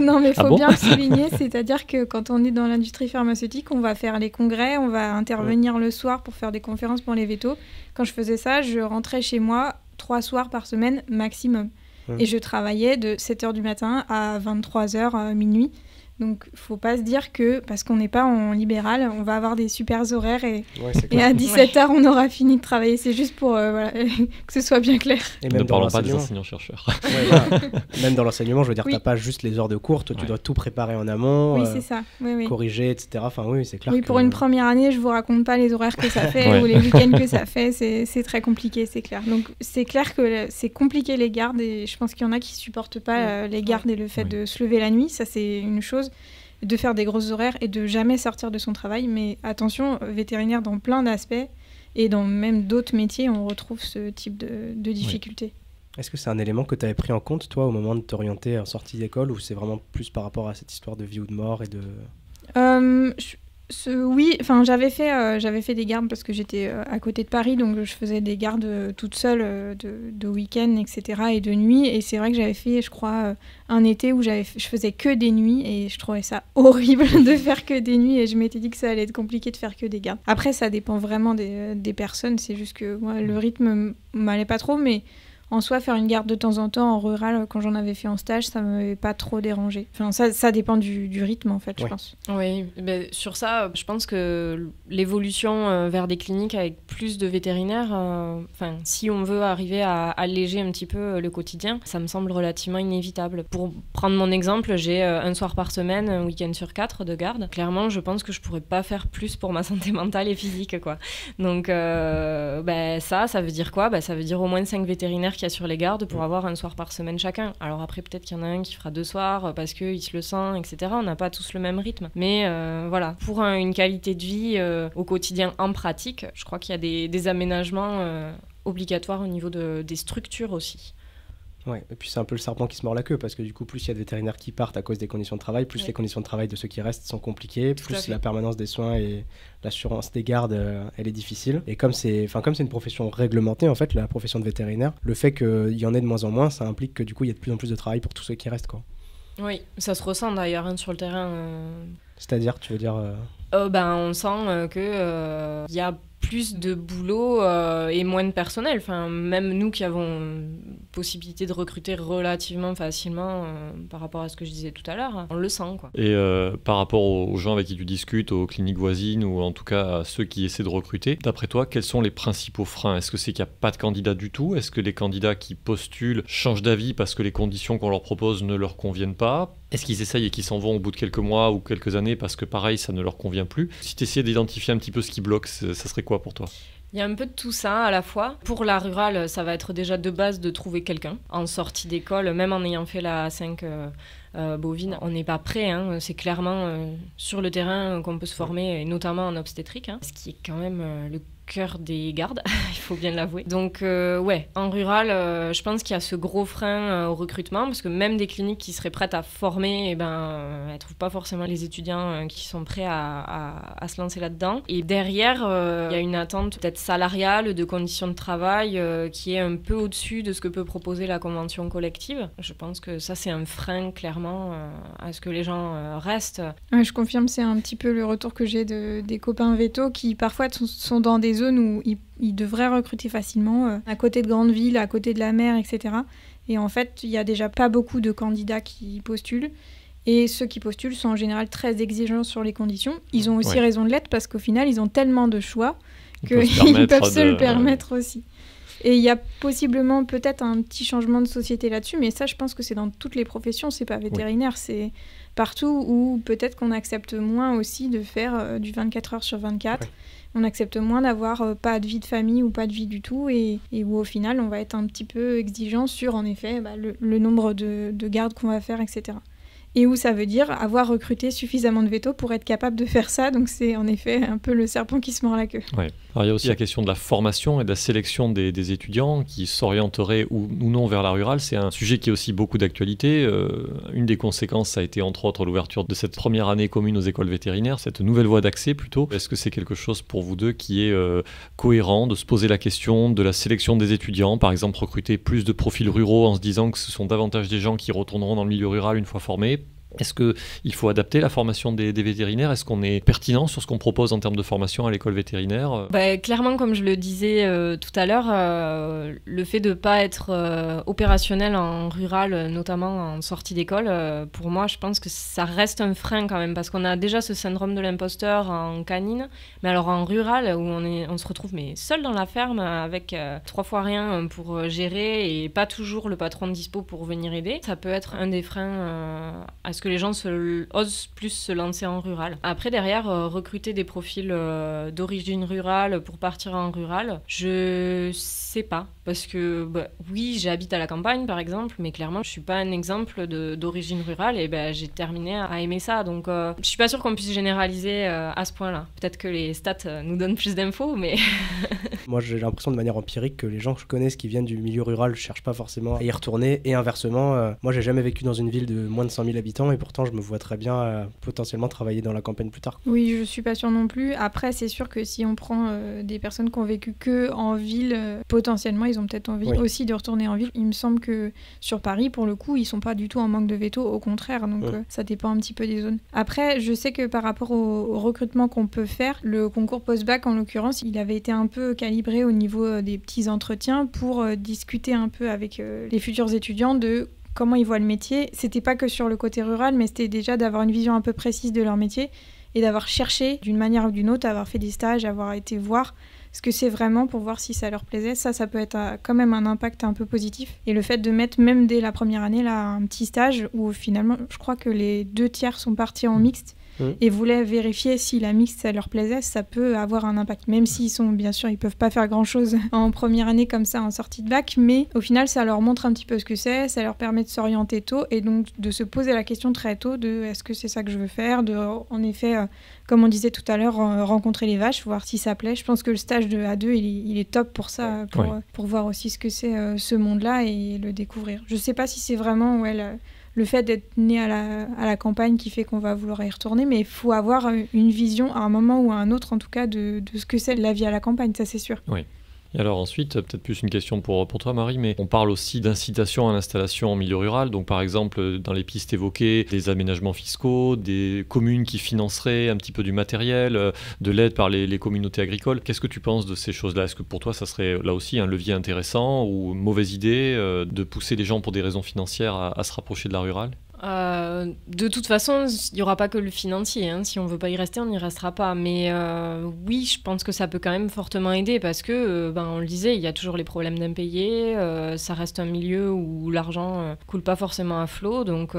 Non, mais il faut bien le souligner, c'est-à-dire que quand on est dans l'industrie pharmaceutique, on va faire les congrès, on va intervenir le soir pour faire des conférences pour les vétos. Quand je faisais ça, je rentrais chez moi 3 soirs par semaine maximum. Et je travaillais de 7h du matin à 23h minuit. Donc, faut pas se dire que, parce qu'on n'est pas en libéral, on va avoir des super horaires et à 17h, on aura fini de travailler. C'est juste pour que ce soit bien clair. Et même ne parlons pas des enseignants-chercheurs. Même dans l'enseignement, je veux dire, t'as pas juste les heures de cours, tu dois tout préparer en amont, oui, c'est ça. Corriger, etc. Enfin, oui, c'est clair. Oui, pour une première année, je vous raconte pas les horaires que ça fait ou les week-ends que ça fait. C'est très compliqué, c'est clair. Donc, c'est clair que c'est compliqué les gardes et je pense qu'il y en a qui supportent pas les gardes et le fait de se lever la nuit. Ça, c'est une chose. De faire des grosses horaires et de jamais sortir de son travail. Mais attention, vétérinaire dans plein d'aspects et dans même d'autres métiers, on retrouve ce type de difficultés. Oui. Est-ce que c'est un élément que tu avais pris en compte, toi, au moment de t'orienter en sortie d'école, ou c'est vraiment plus par rapport à cette histoire de vie ou de mort et de... Oui, enfin j'avais fait des gardes parce que j'étais à côté de Paris, donc je faisais des gardes toute seule de week-end, etc. et de nuit. Et c'est vrai que j'avais fait, je crois, un été où je faisais que des nuits et je trouvais ça horrible de faire que des nuits et je m'étais dit que ça allait être compliqué de faire que des gardes. Après, ça dépend vraiment des personnes, c'est juste que moi, le rythme m'allait pas trop, mais... En soi, faire une garde de temps en temps en rural, quand j'en avais fait en stage, ça ne m'avait pas trop dérangé. Enfin, ça dépend du rythme, en fait, je pense. Oui, sur ça, je pense que l'évolution vers des cliniques avec plus de vétérinaires, si on veut arriver à alléger un petit peu le quotidien, ça me semble relativement inévitable. Pour prendre mon exemple, j'ai un soir par semaine, un week-end sur 4 de garde. Clairement, je pense que je ne pourrais pas faire plus pour ma santé mentale et physique, quoi. Donc, ça veut dire quoi ? Ça veut dire au moins 5 vétérinaires qui sur les gardes pour avoir un soir par semaine chacun. Alors après, peut-être qu'il y en a un qui fera 2 soirs parce qu'il se le sent, etc. On n'a pas tous le même rythme. Mais voilà, pour une qualité de vie au quotidien en pratique, je crois qu'il y a des aménagements obligatoires au niveau des structures aussi. Ouais, et puis c'est un peu le serpent qui se mord la queue parce que du coup, plus il y a de vétérinaires qui partent à cause des conditions de travail, plus les conditions de travail de ceux qui restent sont compliquées, plus la permanence des soins et l'assurance des gardes, elle est difficile. Et comme c'est une profession réglementée, en fait, la profession de vétérinaire, le fait qu'il y en ait de moins en moins, ça implique que du coup, il y a de plus en plus de travail pour tous ceux qui restent, quoi. Oui, ça se ressent d'ailleurs sur le terrain. C'est-à-dire, tu veux dire on sent que y a plus de boulot et moins de personnel. Enfin, même nous qui avons possibilité de recruter relativement facilement par rapport à ce que je disais tout à l'heure, on le sent, quoi. Et par rapport aux gens avec qui tu discutes, aux cliniques voisines ou en tout cas à ceux qui essaient de recruter, d'après toi, quels sont les principaux freins ? Est-ce que c'est qu'il n'y a pas de candidats du tout ? Est-ce que les candidats qui postulent changent d'avis parce que les conditions qu'on leur propose ne leur conviennent pas ? Est-ce qu'ils essayent et qu'ils s'en vont au bout de quelques mois ou quelques années parce que pareil, ça ne leur convient plus ? Si tu essayais d'identifier un petit peu ce qui bloque, ça serait quoi pour toi ? Il y a un peu de tout ça à la fois. Pour la rurale, ça va être déjà de base de trouver quelqu'un en sortie d'école, même en ayant fait la A5 bovine. On n'est pas prêt, hein. C'est clairement sur le terrain qu'on peut se former, et notamment en obstétrique, hein, ce qui est quand même le cœur des gardes, il faut bien l'avouer. Donc ouais, en rural, je pense qu'il y a ce gros frein au recrutement, parce que même des cliniques qui seraient prêtes à former, elles ne trouvent pas forcément les étudiants qui sont prêts à se lancer là-dedans. Et derrière, il y a une attente peut-être salariale, de conditions de travail, qui est un peu au-dessus de ce que peut proposer la convention collective. Je pense que ça, c'est un frein, clairement, à ce que les gens restent. Ouais, je confirme, c'est un petit peu le retour que j'ai des copains vétos qui parfois sont dans des zones où ils devraient recruter facilement, à côté de grandes villes, à côté de la mer, etc. Et en fait, il n'y a déjà pas beaucoup de candidats qui postulent. Et ceux qui postulent sont en général très exigeants sur les conditions. Ils ont aussi raison de l'être parce qu'au final, ils ont tellement de choix qu'ils peuvent se le permettre aussi. Et il y a possiblement peut-être un petit changement de société là-dessus, mais ça, je pense que c'est dans toutes les professions, c'est pas vétérinaire, c'est partout où peut-être qu'on accepte moins aussi de faire du 24 heures sur 24. Ouais. On accepte moins d'avoir pas de vie de famille ou pas de vie du tout, et où au final, on va être un petit peu exigeant sur, en effet, le nombre de gardes qu'on va faire, etc. Et où ça veut dire avoir recruté suffisamment de vétos pour être capable de faire ça. Donc c'est en effet un peu le serpent qui se mord la queue. Ouais. Alors il y a aussi la question de la formation et de la sélection des étudiants qui s'orienteraient ou non vers la rurale. C'est un sujet qui est aussi beaucoup d'actualité. Une des conséquences, ça a été entre autres l'ouverture de cette première année commune aux écoles vétérinaires, cette nouvelle voie d'accès plutôt. Est-ce que c'est quelque chose pour vous deux qui est cohérent de se poser la question de la sélection des étudiants, par exemple recruter plus de profils ruraux en se disant que ce sont davantage des gens qui retourneront dans le milieu rural une fois formés? Est-ce qu'il faut adapter la formation des vétérinaires ? Est-ce qu'on est pertinent sur ce qu'on propose en termes de formation à l'école vétérinaire ? Clairement, comme je le disais tout à l'heure, le fait de ne pas être opérationnel en rural, notamment en sortie d'école, pour moi, je pense que ça reste un frein quand même, parce qu'on a déjà ce syndrome de l'imposteur en canine, mais alors en rural, où on se retrouve seul dans la ferme, avec 3 fois rien pour gérer, et pas toujours le patron de dispo pour venir aider, ça peut être un des freins à ce que les gens osent plus se lancer en rural. Après, derrière, recruter des profils d'origine rurale pour partir en rural, je sais pas. Parce que, oui, j'habite à la campagne, par exemple, mais clairement, je suis pas un exemple d'origine rurale, et j'ai terminé à aimer ça. Donc, je suis pas sûre qu'on puisse généraliser à ce point-là. Peut-être que les stats nous donnent plus d'infos, mais... Moi, j'ai l'impression de manière empirique que les gens que je connais qui viennent du milieu rural cherchent pas forcément à y retourner, et inversement, moi, j'ai jamais vécu dans une ville de moins de 100 000 habitants, et pourtant, je me vois très bien potentiellement travailler dans la campagne plus tard. Oui, je suis pas sûre non plus. Après, c'est sûr que si on prend des personnes qui ont vécu que en ville, potentiellement, ils ont peut-être envie aussi de retourner en ville. Il me semble que sur Paris, pour le coup, ils sont pas du tout en manque de vétos, au contraire. Donc ça dépend un petit peu des zones. Après, je sais que par rapport au recrutement qu'on peut faire, le concours post-bac, en l'occurrence, il avait été un peu calibré au niveau des petits entretiens pour discuter un peu avec les futurs étudiants de comment ils voient le métier. C'était pas que sur le côté rural, mais c'était déjà d'avoir une vision un peu précise de leur métier et d'avoir cherché d'une manière ou d'une autre, avoir fait des stages, avoir été voir ce que c'est vraiment pour voir si ça leur plaisait. Ça peut être quand même un impact un peu positif. Et le fait de mettre même dès la première année là, un petit stage où finalement, je crois que les 2/3 sont partis en mixte et voulaient vérifier si la mixte ça leur plaisait, ça peut avoir un impact. Même s'ils sont, bien sûr, ils peuvent pas faire grand-chose en première année comme ça en sortie de bac, mais au final, ça leur montre un petit peu ce que c'est, ça leur permet de s'orienter tôt et donc de se poser la question très tôt de est-ce que c'est ça que je veux faire, de en effet, comme on disait tout à l'heure, rencontrer les vaches, voir si ça plaît. Je pense que le stage de A2, il est top pour ça, pour voir aussi ce que c'est ce monde-là et le découvrir. Je sais pas si c'est vraiment le fait d'être né à la campagne qui fait qu'on va vouloir y retourner, mais il faut avoir une vision à un moment ou à un autre, en tout cas, de ce que c'est la vie à la campagne, ça c'est sûr. Oui. Et alors ensuite, peut-être plus une question pour toi Marie, mais on parle aussi d'incitation à l'installation en milieu rural, donc par exemple dans les pistes évoquées, des aménagements fiscaux, des communes qui financeraient un petit peu du matériel, de l'aide par les communautés agricoles. Qu'est-ce que tu penses de ces choses-là? Est-ce que pour toi ça serait là aussi un levier intéressant ou mauvaise idée de pousser les gens pour des raisons financières à se rapprocher de la rurale? De toute façon, il n'y aura pas que le financier. Si on ne veut pas y rester, on n'y restera pas. Mais oui, je pense que ça peut quand même fortement aider parce que, on le disait, il y a toujours les problèmes d'impayés. Ça reste un milieu où l'argent coule pas forcément à flot. Donc,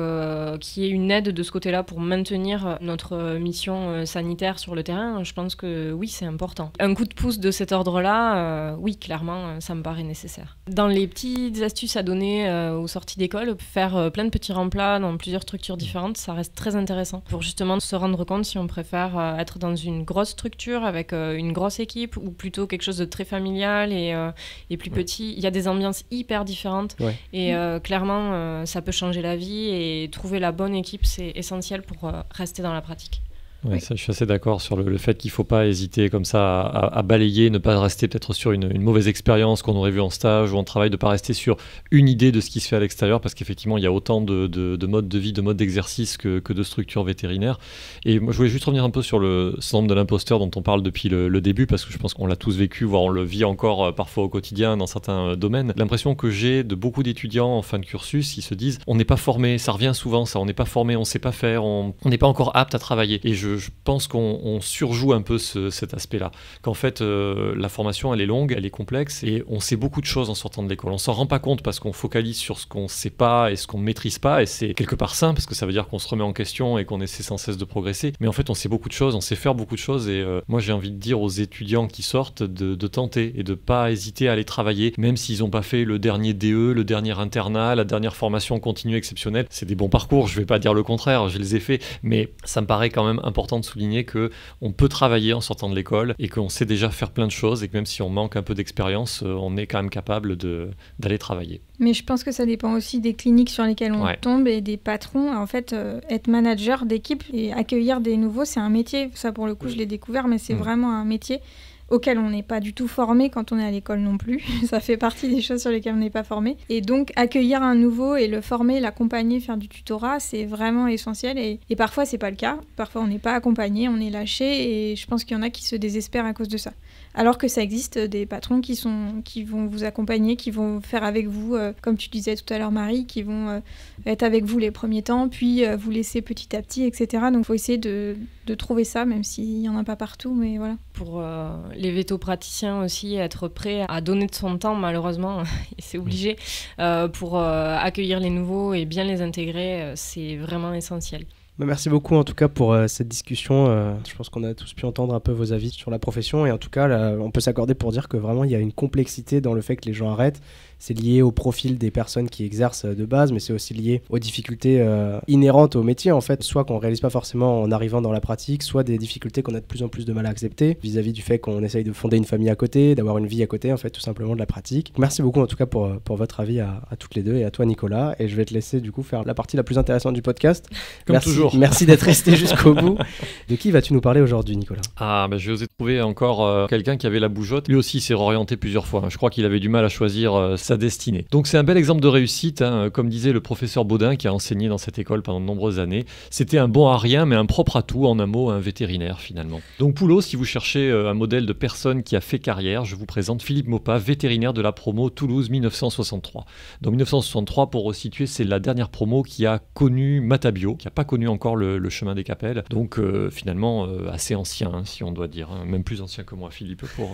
qu'il y ait une aide de ce côté-là pour maintenir notre mission sanitaire sur le terrain, je pense que oui, c'est important. Un coup de pouce de cet ordre-là, oui, clairement, ça me paraît nécessaire. Dans les petites astuces à donner aux sorties d'école, faire plein de petits remplats dans plusieurs structures différentes, ça reste très intéressant pour justement se rendre compte si on préfère être dans une grosse structure avec une grosse équipe ou plutôt quelque chose de très familial et plus petit. Il y a des ambiances hyper différentes et clairement ça peut changer la vie et trouver la bonne équipe, c'est essentiel pour rester dans la pratique. Ouais, ça, je suis assez d'accord sur le fait qu'il ne faut pas hésiter comme ça à balayer, ne pas rester peut-être sur une mauvaise expérience qu'on aurait vue en stage ou en travail, de ne pas rester sur une idée de ce qui se fait à l'extérieur parce qu'effectivement, il y a autant de modes de vie, de modes d'exercice que de structures vétérinaires. Et moi, je voulais juste revenir un peu sur le syndrome de l'imposteur dont on parle depuis le début parce que je pense qu'on l'a tous vécu, voire on le vit encore parfois au quotidien dans certains domaines. L'impression que j'ai de beaucoup d'étudiants en fin de cursus, ils se disent on n'est pas formé, ça revient souvent ça, on n'est pas formé, on ne sait pas faire, on n'est pas encore apte à travailler. Et je pense qu'on surjoue un peu cet aspect-là. Qu'en fait, la formation, elle est longue, elle est complexe et on sait beaucoup de choses en sortant de l'école. On s'en rend pas compte parce qu'on focalise sur ce qu'on ne sait pas et ce qu'on ne maîtrise pas et c'est quelque part sain parce que ça veut dire qu'on se remet en question et qu'on essaie sans cesse de progresser. Mais en fait, on sait beaucoup de choses, on sait faire beaucoup de choses et moi, j'ai envie de dire aux étudiants qui sortent de tenter et de ne pas hésiter à aller travailler, même s'ils n'ont pas fait le dernier DE, le dernier internat, la dernière formation continue exceptionnelle. C'est des bons parcours, je ne vais pas dire le contraire, je les ai faits, mais ça me paraît quand même important de souligner qu'on peut travailler en sortant de l'école et qu'on sait déjà faire plein de choses et que même si on manque un peu d'expérience, on est quand même capable d'aller travailler. Mais je pense que ça dépend aussi des cliniques sur lesquelles on tombe et des patrons. En fait, être manager d'équipe et accueillir des nouveaux, c'est un métier. Ça, pour le coup, je l'ai découvert, mais c'est vraiment un métier auquel on n'est pas du tout formé quand on est à l'école non plus. Ça fait partie des choses sur lesquelles on n'est pas formé. Et donc, accueillir un nouveau et le former, l'accompagner, faire du tutorat, c'est vraiment essentiel. Et parfois, c'est pas le cas. Parfois, on n'est pas accompagné, on est lâché. Et je pense qu'il y en a qui se désespèrent à cause de ça. Alors que ça existe des patrons qui vont vous accompagner, qui vont faire avec vous, comme tu disais tout à l'heure Marie, qui vont être avec vous les premiers temps, puis vous laisser petit à petit, etc. Donc il faut essayer de trouver ça, même s'il n'y en a pas partout, mais voilà. Pour les vétopraticiens aussi, être prêt à donner de son temps, malheureusement, c'est obligé, pour accueillir les nouveaux et bien les intégrer, c'est vraiment essentiel. Merci beaucoup en tout cas pour cette discussion. Je pense qu'on a tous pu entendre un peu vos avis sur la profession et en tout cas là, on peut s'accorder pour dire que vraiment il y a une complexité dans le fait que les gens arrêtent. C'est lié au profil des personnes qui exercent de base, mais c'est aussi lié aux difficultés inhérentes au métier en fait, soit qu'on ne réalise pas forcément en arrivant dans la pratique, soit des difficultés qu'on a de plus en plus de mal à accepter vis-à-vis du fait qu'on essaye de fonder une famille à côté, d'avoir une vie à côté en fait, tout simplement de la pratique. Merci beaucoup en tout cas pour votre avis à toutes les deux et à toi Nicolas, et je vais te laisser du coup faire la partie la plus intéressante du podcast. Comme toujours. Merci d'être resté jusqu'au bout. De qui vas-tu nous parler aujourd'hui Nicolas ? Je vais oser trouver encore quelqu'un qui avait la bougeotte. Lui aussi s'est réorienté plusieurs fois. Je crois qu'il avait du mal à choisir sa destinée. Donc c'est un bel exemple de réussite, comme disait le professeur Baudin qui a enseigné dans cette école pendant de nombreuses années. C'était un bon à rien mais un propre à tout, en un mot un vétérinaire finalement. Donc Poulot, si vous cherchez un modèle de personne qui a fait carrière, je vous présente Philippe Maupas, vétérinaire de la promo Toulouse 1963. Donc 1963, pour resituer, c'est la dernière promo qui a connu Matabio, qui n'a pas connu encore le chemin des Capelles. Donc finalement assez ancien, si on doit dire, même plus ancien que moi Philippe pour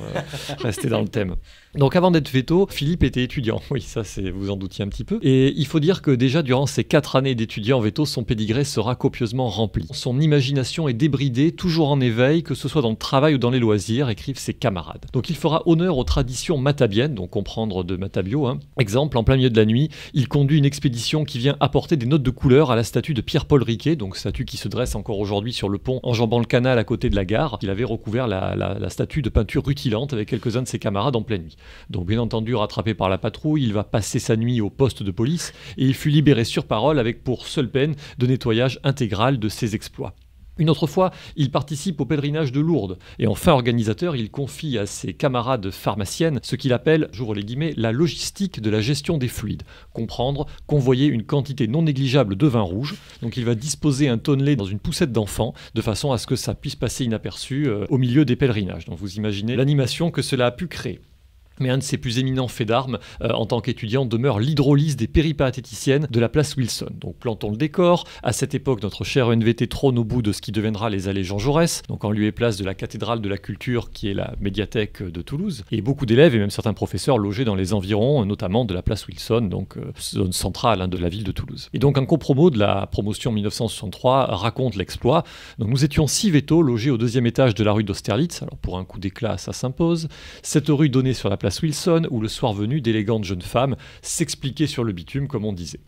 rester dans le thème. Donc avant d'être véto, Philippe était étudiant. Oui, ça vous en doutiez un petit peu. Et il faut dire que déjà durant ces 4 années d'étudiant en véto, son pédigré sera copieusement rempli. Son imagination est débridée, toujours en éveil, que ce soit dans le travail ou dans les loisirs, écrivent ses camarades. Donc il fera honneur aux traditions matabiennes, donc comprendre de Matabio. Exemple, en plein milieu de la nuit, il conduit une expédition qui vient apporter des notes de couleur à la statue de Pierre-Paul Riquet, donc statue qui se dresse encore aujourd'hui sur le pont enjambant le canal à côté de la gare. Il avait recouvert la statue de peinture rutilante avec quelques-uns de ses camarades en pleine nuit. Donc bien entendu, rattrapé par la patrouille, il va passer sa nuit au poste de police et il fut libéré sur parole avec pour seule peine de nettoyage intégral de ses exploits. Une autre fois, il participe au pèlerinage de Lourdes et en fin organisateur, il confie à ses camarades pharmaciennes ce qu'il appelle, j'ouvre les guillemets, la logistique de la gestion des fluides. Comprendre, convoyer une quantité non négligeable de vin rouge. Donc il va disposer un tonnelet dans une poussette d'enfant de façon à ce que ça puisse passer inaperçu au milieu des pèlerinages. Donc vous imaginez l'animation que cela a pu créer. Mais un de ses plus éminents faits d'armes en tant qu'étudiant demeure l'hydrolyse des péripatéticiennes de la place Wilson. Donc plantons le décor. À cette époque, notre cher ENVT trône au bout de ce qui deviendra les allées Jean Jaurès, donc en lieu et place de la cathédrale de la culture qui est la médiathèque de Toulouse. Et beaucoup d'élèves et même certains professeurs logés dans les environs, notamment de la place Wilson, donc zone centrale de la ville de Toulouse. Et donc un compromo de la promotion 1963 raconte l'exploit. Donc nous étions 6 vétos logés au 2e étage de la rue d'Austerlitz. Alors pour un coup d'éclat, ça s'impose. Cette rue donnait sur la place Wilson, où le soir venu, d'élégantes jeunes femmes s'expliquaient sur le bitume, comme on disait.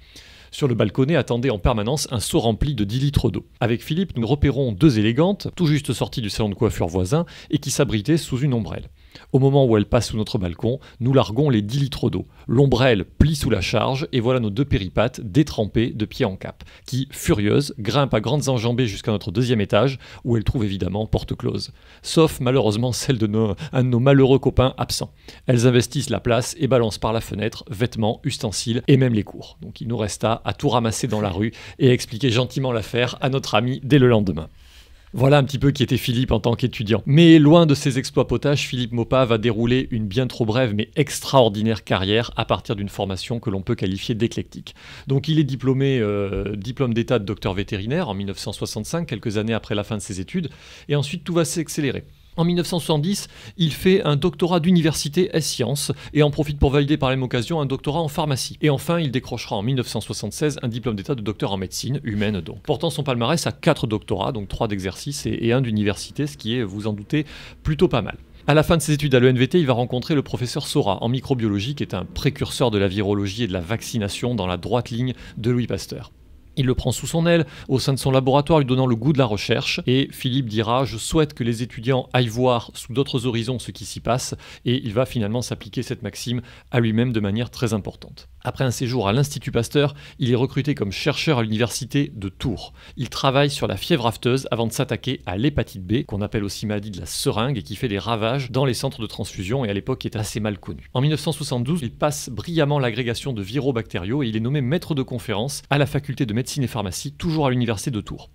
Sur le balconnet attendait en permanence un seau rempli de 10 litres d'eau. Avec Philippe, nous repérons 2 élégantes, tout juste sorties du salon de coiffure voisin, et qui s'abritaient sous une ombrelle. Au moment où elle passe sous notre balcon, nous larguons les 10 litres d'eau. L'ombrelle plie sous la charge, et voilà nos 2 péripates détrempées de pied en cap, qui, furieuses, grimpent à grandes enjambées jusqu'à notre 2e étage, où elles trouvent évidemment porte close. Sauf malheureusement celle de un de nos malheureux copains absents. Elles investissent la place et balancent par la fenêtre vêtements, ustensiles et même les cours. Donc il nous resta à tout ramasser dans la rue et à expliquer gentiment l'affaire à notre ami dès le lendemain. Voilà un petit peu qui était Philippe en tant qu'étudiant. Mais loin de ses exploits potaches, Philippe Maupas va dérouler une bien trop brève mais extraordinaire carrière à partir d'une formation que l'on peut qualifier d'éclectique. Donc il est diplômé, diplôme d'état de docteur vétérinaire en 1965, quelques années après la fin de ses études, et ensuite tout va s'accélérer. En 1970, il fait un doctorat d'université S-Sciences et en profite pour valider par la même occasion un doctorat en pharmacie. Et enfin, il décrochera en 1976 un diplôme d'état de docteur en médecine humaine donc. Portant son palmarès à 4 doctorats, donc 3 d'exercice et 1 d'université, ce qui est, vous en doutez, plutôt pas mal. À la fin de ses études à l'ENVT, il va rencontrer le professeur Sora en microbiologie, qui est un précurseur de la virologie et de la vaccination dans la droite ligne de Louis Pasteur. Il le prend sous son aile, au sein de son laboratoire, lui donnant le goût de la recherche. Et Philippe dira « Je souhaite que les étudiants aillent voir sous d'autres horizons ce qui s'y passe ». Et il va finalement s'appliquer cette maxime à lui-même de manière très importante. Après un séjour à l'Institut Pasteur, il est recruté comme chercheur à l'université de Tours. Il travaille sur la fièvre afteuse avant de s'attaquer à l'hépatite B, qu'on appelle aussi maladie de la seringue et qui fait des ravages dans les centres de transfusion et à l'époque est assez mal connue. En 1972, il passe brillamment l'agrégation de virobactériaux et il est nommé maître de conférence à la faculté de médecine et pharmacie, toujours à l'université de Tours.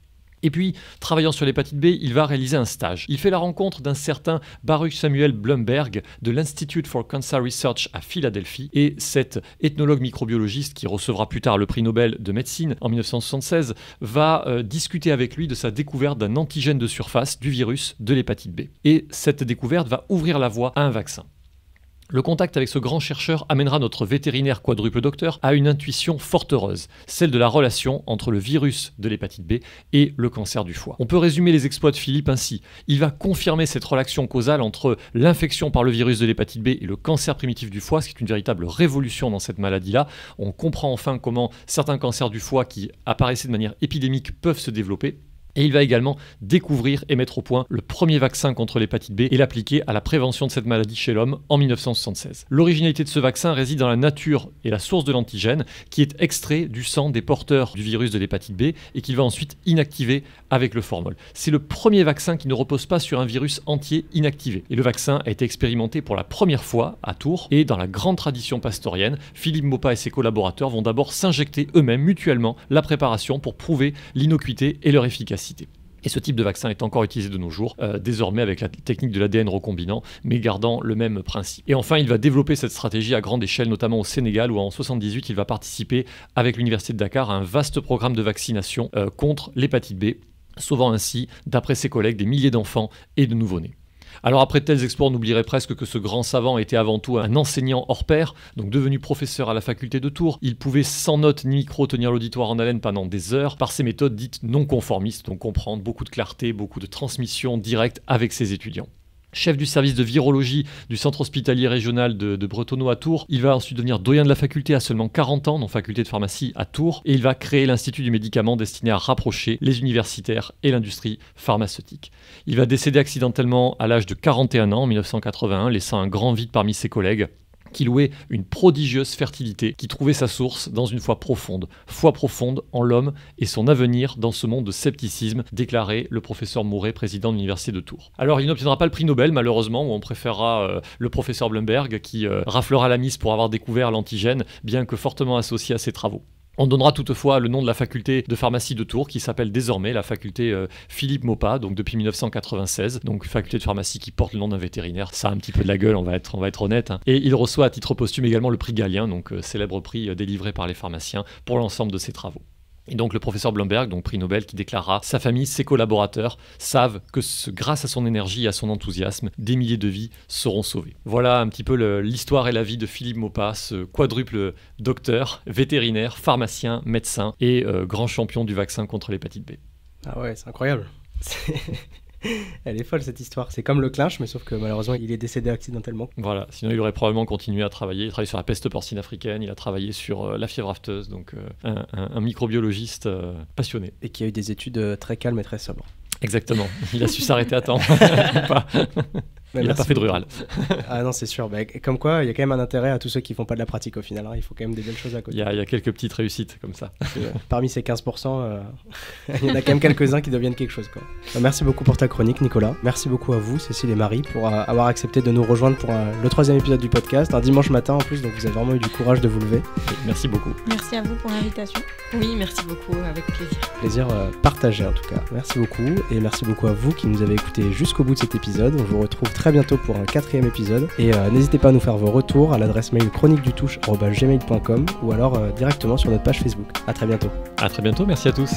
Et puis, travaillant sur l'hépatite B, il va réaliser un stage. Il fait la rencontre d'un certain Baruch Samuel Blumberg de l'Institute for Cancer Research à Philadelphie. Et cet ethnologue microbiologiste, qui recevra plus tard le prix Nobel de médecine en 1976, va discuter avec lui de sa découverte d'un antigène de surface du virus de l'hépatite B. Et cette découverte va ouvrir la voie à un vaccin. Le contact avec ce grand chercheur amènera notre vétérinaire quadruple docteur à une intuition fort heureuse, celle de la relation entre le virus de l'hépatite B et le cancer du foie. On peut résumer les exploits de Philippe ainsi. Il va confirmer cette relation causale entre l'infection par le virus de l'hépatite B et le cancer primitif du foie, ce qui est une véritable révolution dans cette maladie-là. On comprend enfin comment certains cancers du foie qui apparaissaient de manière épidémique peuvent se développer. Et il va également découvrir et mettre au point le premier vaccin contre l'hépatite B et l'appliquer à la prévention de cette maladie chez l'homme en 1976. L'originalité de ce vaccin réside dans la nature et la source de l'antigène qui est extrait du sang des porteurs du virus de l'hépatite B et qu'il va ensuite inactiver avec le formol. C'est le premier vaccin qui ne repose pas sur un virus entier inactivé. Et le vaccin a été expérimenté pour la première fois à Tours et dans la grande tradition pastorienne, Philippe Maupas et ses collaborateurs vont d'abord s'injecter eux-mêmes mutuellement la préparation pour prouver l'innocuité et leur efficacité. Et ce type de vaccin est encore utilisé de nos jours, désormais avec la technique de l'ADN recombinant, mais gardant le même principe. Et enfin, il va développer cette stratégie à grande échelle, notamment au Sénégal, où en 1978, il va participer avec l'Université de Dakar à un vaste programme de vaccination contre l'hépatite B, sauvant ainsi, d'après ses collègues, des milliers d'enfants et de nouveau-nés. Alors après de tels exploits, on oublierait presque que ce grand savant était avant tout un enseignant hors pair, donc devenu professeur à la faculté de Tours. Il pouvait sans notes ni micro tenir l'auditoire en haleine pendant des heures par ses méthodes dites non conformistes, donc comprendre beaucoup de clarté, beaucoup de transmission directe avec ses étudiants. Chef du service de virologie du centre hospitalier régional de Bretonneau à Tours. Il va ensuite devenir doyen de la faculté à seulement 40 ans, dans faculté de pharmacie à Tours, et il va créer l'Institut du médicament destiné à rapprocher les universitaires et l'industrie pharmaceutique. Il va décéder accidentellement à l'âge de 41 ans en 1981, laissant un grand vide parmi ses collègues. qui louait une prodigieuse fertilité, qui trouvait sa source dans une foi profonde en l'homme et son avenir dans ce monde de scepticisme, déclarait le professeur Mouret, président de l'université de Tours. Alors il n'obtiendra pas le prix Nobel malheureusement, où on préférera le professeur Blumberg qui raflera la mise pour avoir découvert l'antigène, bien que fortement associé à ses travaux. On donnera toutefois le nom de la faculté de pharmacie de Tours, qui s'appelle désormais la faculté Philippe Maupas, donc depuis 1996. Donc faculté de pharmacie qui porte le nom d'un vétérinaire. Ça a un petit peu de la gueule, on va être honnête. Hein. Et il reçoit à titre posthume également le prix Galien, donc célèbre prix délivré par les pharmaciens pour l'ensemble de ses travaux. Et donc le professeur Blumberg, donc prix Nobel, qui déclarera « Sa famille, ses collaborateurs savent que grâce à son énergie et à son enthousiasme, des milliers de vies seront sauvées. » Voilà un petit peu l'histoire et la vie de Philippe Maupas, ce quadruple docteur, vétérinaire, pharmacien, médecin et grand champion du vaccin contre l'hépatite B. Ah ouais, c'est incroyable. Elle est folle cette histoire. C'est comme le clinch, mais sauf que malheureusement il est décédé accidentellement. Voilà, sinon il aurait probablement continué à travailler. Il a travaillé sur la peste porcine africaine, il a travaillé sur la fièvre afteuse, donc un microbiologiste passionné. Et qui a eu des études très calmes et très sobres. Exactement, il a su s'arrêter à temps. Il n'a pas fait de rural. Ah non, c'est sûr. Bah, comme quoi, il y a quand même un intérêt à tous ceux qui font pas de la pratique au final. Hein. Il faut quand même des belles choses à côté. Il y a quelques petites réussites comme ça. Parmi ces 15%, il y en a quand même quelques-uns qui deviennent quelque chose, quoi. Bah, merci beaucoup pour ta chronique, Nicolas. Merci beaucoup à vous, Cécile et Marie, pour avoir accepté de nous rejoindre pour le 3e épisode du podcast. Un dimanche matin en plus, donc vous avez vraiment eu du courage de vous lever. Merci beaucoup. Merci à vous pour l'invitation. Oui, merci beaucoup, avec plaisir. Plaisir partagé en tout cas. Merci beaucoup et merci beaucoup à vous qui nous avez écoutés jusqu'au bout de cet épisode. On vous retrouve très bientôt pour un 4e épisode et n'hésitez pas à nous faire vos retours à l'adresse mail chroniquedutouche@gmail.com ou alors directement sur notre page Facebook. À très bientôt. À très bientôt, merci à tous.